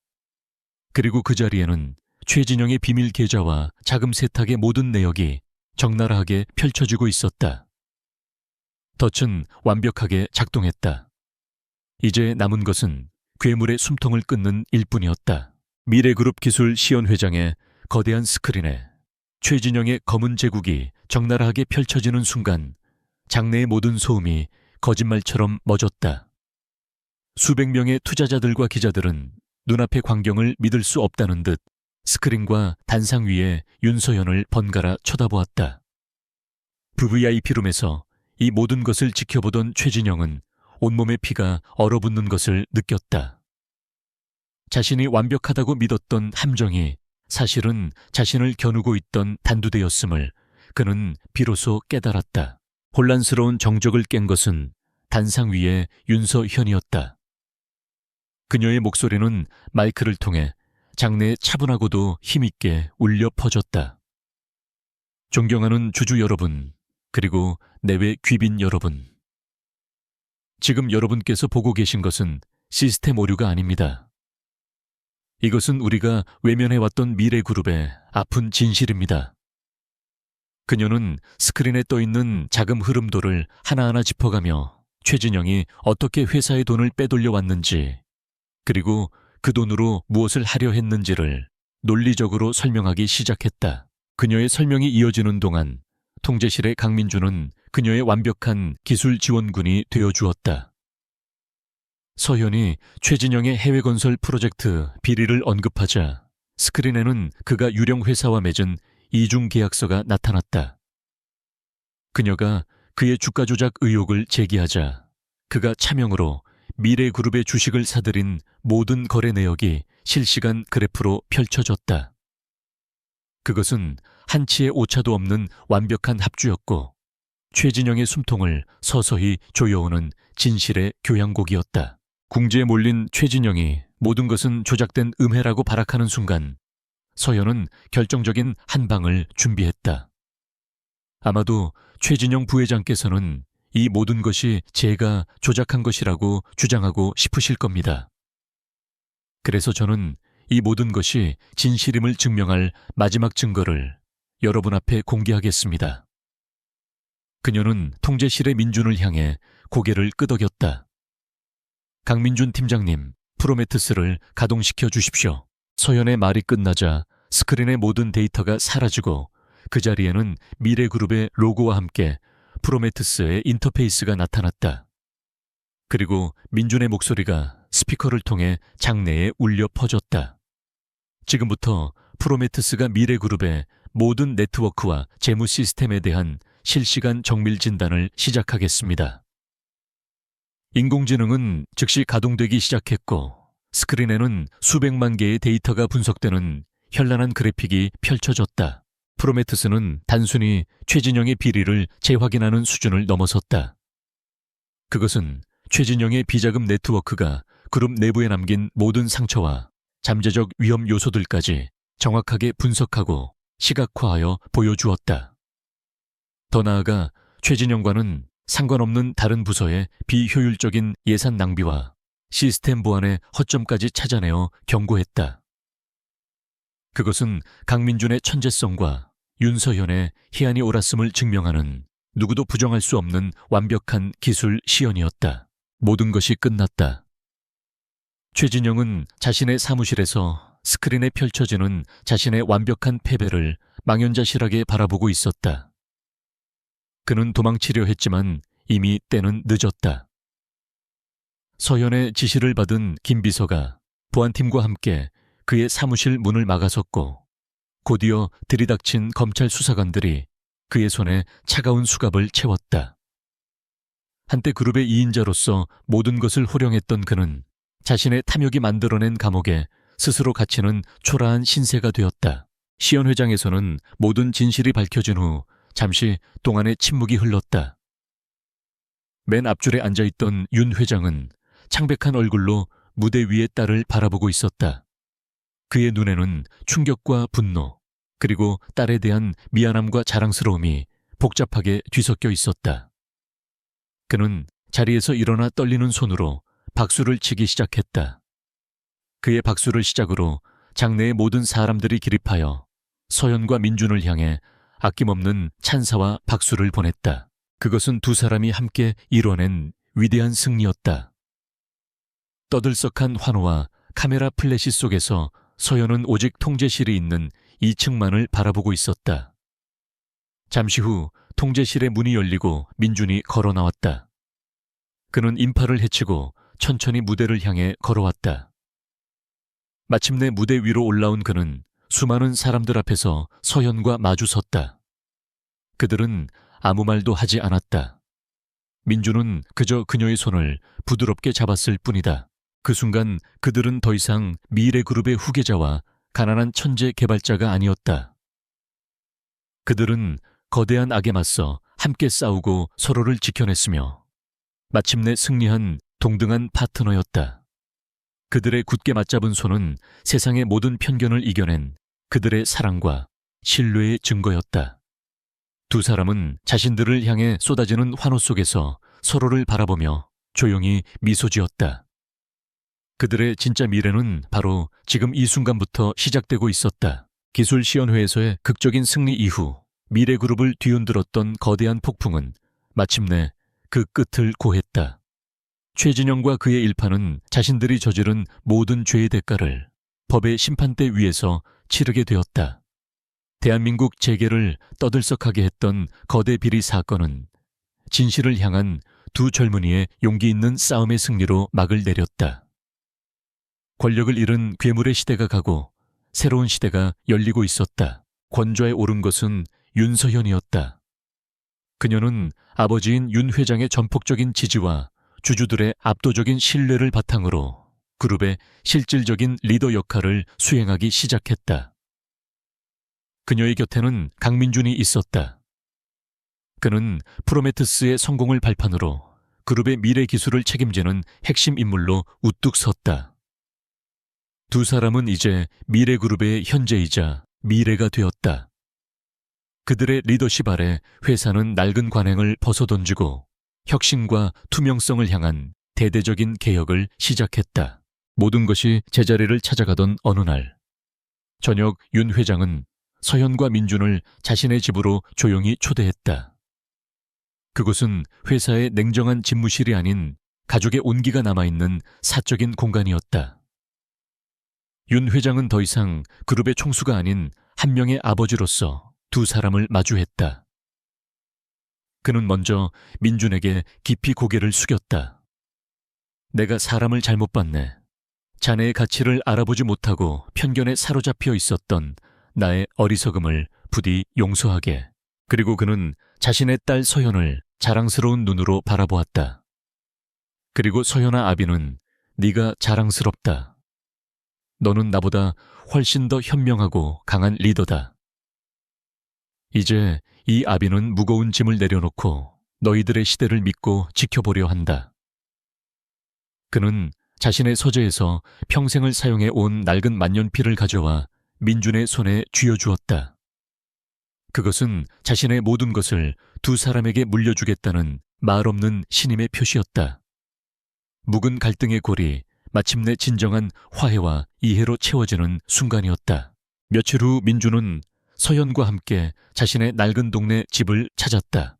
그리고 그 자리에는 최진영의 비밀 계좌와 자금 세탁의 모든 내역이 적나라하게 펼쳐지고 있었다. 덫은 완벽하게 작동했다. 이제 남은 것은 괴물의 숨통을 끊는 일뿐이었다. 미래그룹 기술 시연회장의 거대한 스크린에 최진영의 검은 제국이 적나라하게 펼쳐지는 순간 장내의 모든 소음이 거짓말처럼 멎었다. 수백 명의 투자자들과 기자들은 눈앞의 광경을 믿을 수 없다는 듯 스크린과 단상 위에 윤서연을 번갈아 쳐다보았다. VVIP룸에서 이 모든 것을 지켜보던 최진영은 온몸의 피가 얼어붙는 것을 느꼈다. 자신이 완벽하다고 믿었던 함정이 사실은 자신을 겨누고 있던 단두대였음을 그는 비로소 깨달았다. 혼란스러운 정적을 깬 것은 단상 위의 윤서현이었다. 그녀의 목소리는 마이크를 통해 장내에 차분하고도 힘있게 울려 퍼졌다. 존경하는 주주 여러분, 그리고 내외 귀빈 여러분. 지금 여러분께서 보고 계신 것은 시스템 오류가 아닙니다. 이것은 우리가 외면해왔던 미래그룹의 아픈 진실입니다. 그녀는 스크린에 떠있는 자금 흐름도를 하나하나 짚어가며 최진영이 어떻게 회사의 돈을 빼돌려 왔는지, 그리고 그 돈으로 무엇을 하려 했는지를 논리적으로 설명하기 시작했다. 그녀의 설명이 이어지는 동안 통제실의 강민주는 그녀의 완벽한 기술 지원군이 되어주었다. 서현이 최진영의 해외건설 프로젝트 비리를 언급하자 스크린에는 그가 유령 회사와 맺은 이중 계약서가 나타났다. 그녀가 그의 주가 조작 의혹을 제기하자 그가 차명으로 미래그룹의 주식을 사들인 모든 거래 내역이 실시간 그래프로 펼쳐졌다. 그것은 한치의 오차도 없는 완벽한 합주였고 최진영의 숨통을 서서히 조여오는 진실의 교향곡이었다. 궁지에 몰린 최진영이 모든 것은 조작된 음해라고 발악하는 순간 서현은 결정적인 한 방을 준비했다. 아마도 최진영 부회장께서는 이 모든 것이 제가 조작한 것이라고 주장하고 싶으실 겁니다. 그래서 저는 이 모든 것이 진실임을 증명할 마지막 증거를 여러분 앞에 공개하겠습니다. 그녀는 통제실의 민준을 향해 고개를 끄덕였다. 강민준 팀장님, 프로메트스를 가동시켜 주십시오. 서현의 말이 끝나자 스크린의 모든 데이터가 사라지고 그 자리에는 미래그룹의 로고와 함께 프로메트스의 인터페이스가 나타났다. 그리고 민준의 목소리가 스피커를 통해 장내에 울려 퍼졌다. 지금부터 프로메트스가 미래그룹의 모든 네트워크와 재무 시스템에 대한 실시간 정밀 진단을 시작하겠습니다. 인공지능은 즉시 가동되기 시작했고 스크린에는 수백만 개의 데이터가 분석되는 현란한 그래픽이 펼쳐졌다. 프로메트스는 단순히 최진영의 비리를 재확인하는 수준을 넘어섰다. 그것은 최진영의 비자금 네트워크가 그룹 내부에 남긴 모든 상처와 잠재적 위험 요소들까지 정확하게 분석하고 시각화하여 보여주었다. 더 나아가 최진영과는 상관없는 다른 부서의 비효율적인 예산 낭비와 시스템 보안의 허점까지 찾아내어 경고했다. 그것은 강민준의 천재성과 윤서현의 희한이 옳았음을 증명하는 누구도 부정할 수 없는 완벽한 기술 시연이었다. 모든 것이 끝났다. 최진영은 자신의 사무실에서 스크린에 펼쳐지는 자신의 완벽한 패배를 망연자실하게 바라보고 있었다. 그는 도망치려 했지만 이미 때는 늦었다. 서현의 지시를 받은 김 비서가 보안팀과 함께 그의 사무실 문을 막아섰고 곧이어 들이닥친 검찰 수사관들이 그의 손에 차가운 수갑을 채웠다. 한때 그룹의 2인자로서 모든 것을 호령했던 그는 자신의 탐욕이 만들어낸 감옥에 스스로 갇히는 초라한 신세가 되었다. 시연회장에서는 모든 진실이 밝혀진 후 잠시 동안의 침묵이 흘렀다. 맨 앞줄에 앉아있던 윤 회장은 창백한 얼굴로 무대 위의 딸을 바라보고 있었다. 그의 눈에는 충격과 분노, 그리고 딸에 대한 미안함과 자랑스러움이 복잡하게 뒤섞여 있었다. 그는 자리에서 일어나 떨리는 손으로 박수를 치기 시작했다. 그의 박수를 시작으로 장내의 모든 사람들이 기립하여 서현과 민준을 향해 아낌없는 찬사와 박수를 보냈다. 그것은 두 사람이 함께 이뤄낸 위대한 승리였다. 떠들썩한 환호와 카메라 플래시 속에서 서현은 오직 통제실이 있는 2층만을 바라보고 있었다. 잠시 후 통제실의 문이 열리고 민준이 걸어 나왔다. 그는 인파를 헤치고 천천히 무대를 향해 걸어왔다. 마침내 무대 위로 올라온 그는 수많은 사람들 앞에서 서현과 마주 섰다. 그들은 아무 말도 하지 않았다. 민주는 그저 그녀의 손을 부드럽게 잡았을 뿐이다. 그 순간 그들은 더 이상 미래그룹의 후계자와 가난한 천재 개발자가 아니었다. 그들은 거대한 악에 맞서 함께 싸우고 서로를 지켜냈으며 마침내 승리한 동등한 파트너였다. 그들의 굳게 맞잡은 손은 세상의 모든 편견을 이겨낸 그들의 사랑과 신뢰의 증거였다. 두 사람은 자신들을 향해 쏟아지는 환호 속에서 서로를 바라보며 조용히 미소 지었다. 그들의 진짜 미래는 바로 지금 이 순간부터 시작되고 있었다. 기술시연회에서의 극적인 승리 이후 미래그룹을 뒤흔들었던 거대한 폭풍은 마침내 그 끝을 고했다. 최진영과 그의 일파는 자신들이 저지른 모든 죄의 대가를 법의 심판대 위에서 치르게 되었다. 대한민국 재계를 떠들썩하게 했던 거대 비리 사건은 진실을 향한 두 젊은이의 용기 있는 싸움의 승리로 막을 내렸다. 권력을 잃은 괴물의 시대가 가고 새로운 시대가 열리고 있었다. 권좌에 오른 것은 윤서현이었다. 그녀는 아버지인 윤 회장의 전폭적인 지지와 주주들의 압도적인 신뢰를 바탕으로 그룹의 실질적인 리더 역할을 수행하기 시작했다. 그녀의 곁에는 강민준이 있었다. 그는 프로메테스의 성공을 발판으로 그룹의 미래 기술을 책임지는 핵심 인물로 우뚝 섰다. 두 사람은 이제 미래 그룹의 현재이자 미래가 되었다. 그들의 리더십 아래 회사는 낡은 관행을 벗어던지고 혁신과 투명성을 향한 대대적인 개혁을 시작했다. 모든 것이 제자리를 찾아가던 어느 날, 저녁 윤 회장은 서현과 민준을 자신의 집으로 조용히 초대했다. 그곳은 회사의 냉정한 집무실이 아닌 가족의 온기가 남아있는 사적인 공간이었다. 윤 회장은 더 이상 그룹의 총수가 아닌 한 명의 아버지로서 두 사람을 마주했다. 그는 먼저 민준에게 깊이 고개를 숙였다. 내가 사람을 잘못 봤네. 자네의 가치를 알아보지 못하고 편견에 사로잡혀 있었던 나의 어리석음을 부디 용서하게. 그리고 그는 자신의 딸 서현을 자랑스러운 눈으로 바라보았다. 그리고 서현아 아비는 네가 자랑스럽다. 너는 나보다 훨씬 더 현명하고 강한 리더다. 이제 이 아비는 무거운 짐을 내려놓고 너희들의 시대를 믿고 지켜보려 한다. 그는 자신의 서재에서 평생을 사용해 온 낡은 만년필을 가져와 민준의 손에 쥐어주었다. 그것은 자신의 모든 것을 두 사람에게 물려주겠다는 말없는 신임의 표시였다. 묵은 갈등의 골이 마침내 진정한 화해와 이해로 채워지는 순간이었다. 며칠 후 민준은 서현과 함께 자신의 낡은 동네 집을 찾았다.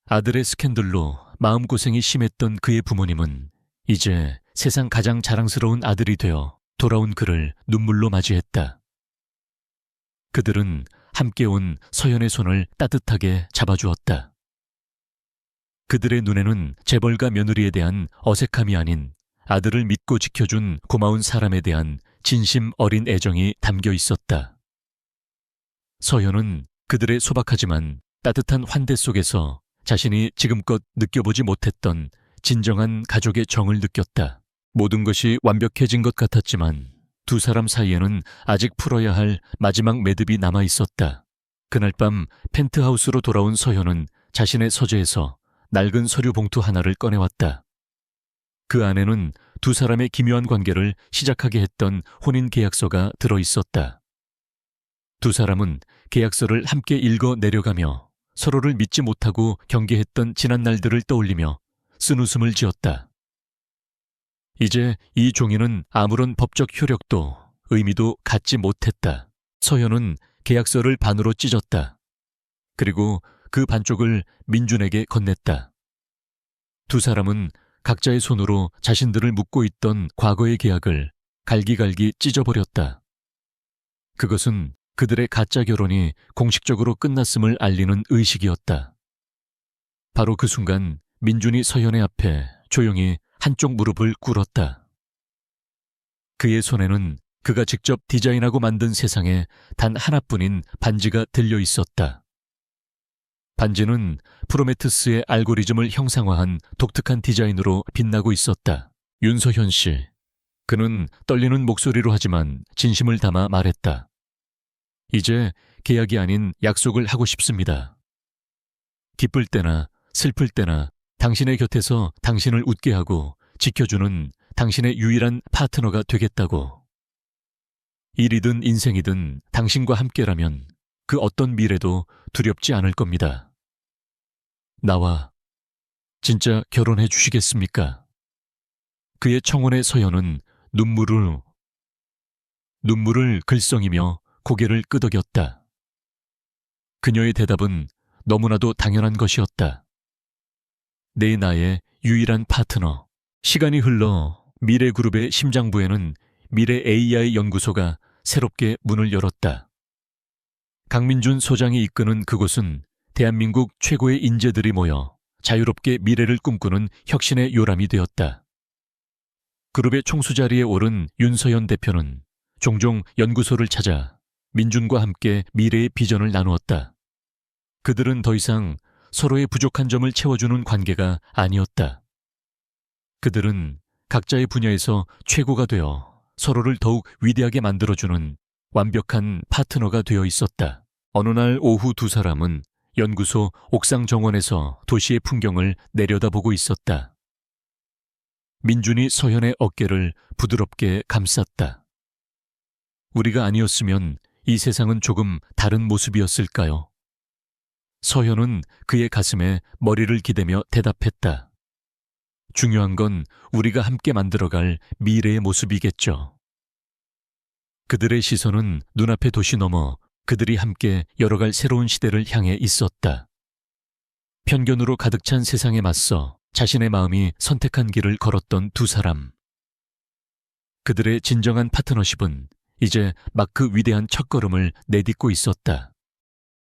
아들의 스캔들로 마음고생이 심했던 그의 부모님은 이제 세상 가장 자랑스러운 아들이 되어 돌아온 그를 눈물로 맞이했다. 그들은 함께 온 서현의 손을 따뜻하게 잡아주었다. 그들의 눈에는 재벌가 며느리에 대한 어색함이 아닌 아들을 믿고 지켜준 고마운 사람에 대한 진심 어린 애정이 담겨 있었다. 서현은 그들의 소박하지만 따뜻한 환대 속에서 자신이 지금껏 느껴보지 못했던 진정한 가족의 정을 느꼈다. 모든 것이 완벽해진 것 같았지만 두 사람 사이에는 아직 풀어야 할 마지막 매듭이 남아 있었다. 그날 밤 펜트하우스로 돌아온 서현은 자신의 서재에서 낡은 서류 봉투 하나를 꺼내왔다. 그 안에는 두 사람의 기묘한 관계를 시작하게 했던 혼인 계약서가 들어 있었다. 두 사람은 계약서를 함께 읽어 내려가며 서로를 믿지 못하고 경계했던 지난 날들을 떠올리며 쓴웃음을 지었다. 이제 이 종이는 아무런 법적 효력도 의미도 갖지 못했다. 서현은 계약서를 반으로 찢었다. 그리고 그 반쪽을 민준에게 건넸다. 두 사람은 각자의 손으로 자신들을 묶고 있던 과거의 계약을 갈기갈기 찢어버렸다. 그것은 그들의 가짜 결혼이 공식적으로 끝났음을 알리는 의식이었다. 바로 그 순간 민준이 서현의 앞에 조용히 한쪽 무릎을 꿇었다. 그의 손에는 그가 직접 디자인하고 만든 세상에 단 하나뿐인 반지가 들려 있었다. 반지는 프로메테우스의 알고리즘을 형상화한 독특한 디자인으로 빛나고 있었다. 윤서현 씨. 그는 떨리는 목소리로 하지만 진심을 담아 말했다. 이제 계약이 아닌 약속을 하고 싶습니다. 기쁠 때나 슬플 때나 당신의 곁에서 당신을 웃게 하고 지켜주는 당신의 유일한 파트너가 되겠다고. 일이든 인생이든 당신과 함께라면 그 어떤 미래도 두렵지 않을 겁니다. 나와 진짜 결혼해 주시겠습니까? 그의 청혼의 서연은 눈물을 글썽이며 고개를 끄덕였다. 그녀의 대답은 너무나도 당연한 것이었다. 내 나의 유일한 파트너. 시간이 흘러 미래그룹의 심장부에는 미래 AI 연구소가 새롭게 문을 열었다. 강민준 소장이 이끄는 그곳은 대한민국 최고의 인재들이 모여 자유롭게 미래를 꿈꾸는 혁신의 요람이 되었다. 그룹의 총수 자리에 오른 윤서현 대표는 종종 연구소를 찾아 민준과 함께 미래의 비전을 나누었다. 그들은 더 이상 서로의 부족한 점을 채워주는 관계가 아니었다. 그들은 각자의 분야에서 최고가 되어 서로를 더욱 위대하게 만들어주는 완벽한 파트너가 되어 있었다. 어느 날 오후 두 사람은 연구소 옥상 정원에서 도시의 풍경을 내려다보고 있었다. 민준이 서현의 어깨를 부드럽게 감쌌다. 우리가 아니었으면 이 세상은 조금 다른 모습이었을까요? 서현은 그의 가슴에 머리를 기대며 대답했다. 중요한 건 우리가 함께 만들어갈 미래의 모습이겠죠. 그들의 시선은 눈앞의 도시 넘어 그들이 함께 열어갈 새로운 시대를 향해 있었다. 편견으로 가득 찬 세상에 맞서 자신의 마음이 선택한 길을 걸었던 두 사람. 그들의 진정한 파트너십은 이제 막 그 위대한 첫걸음을 내딛고 있었다.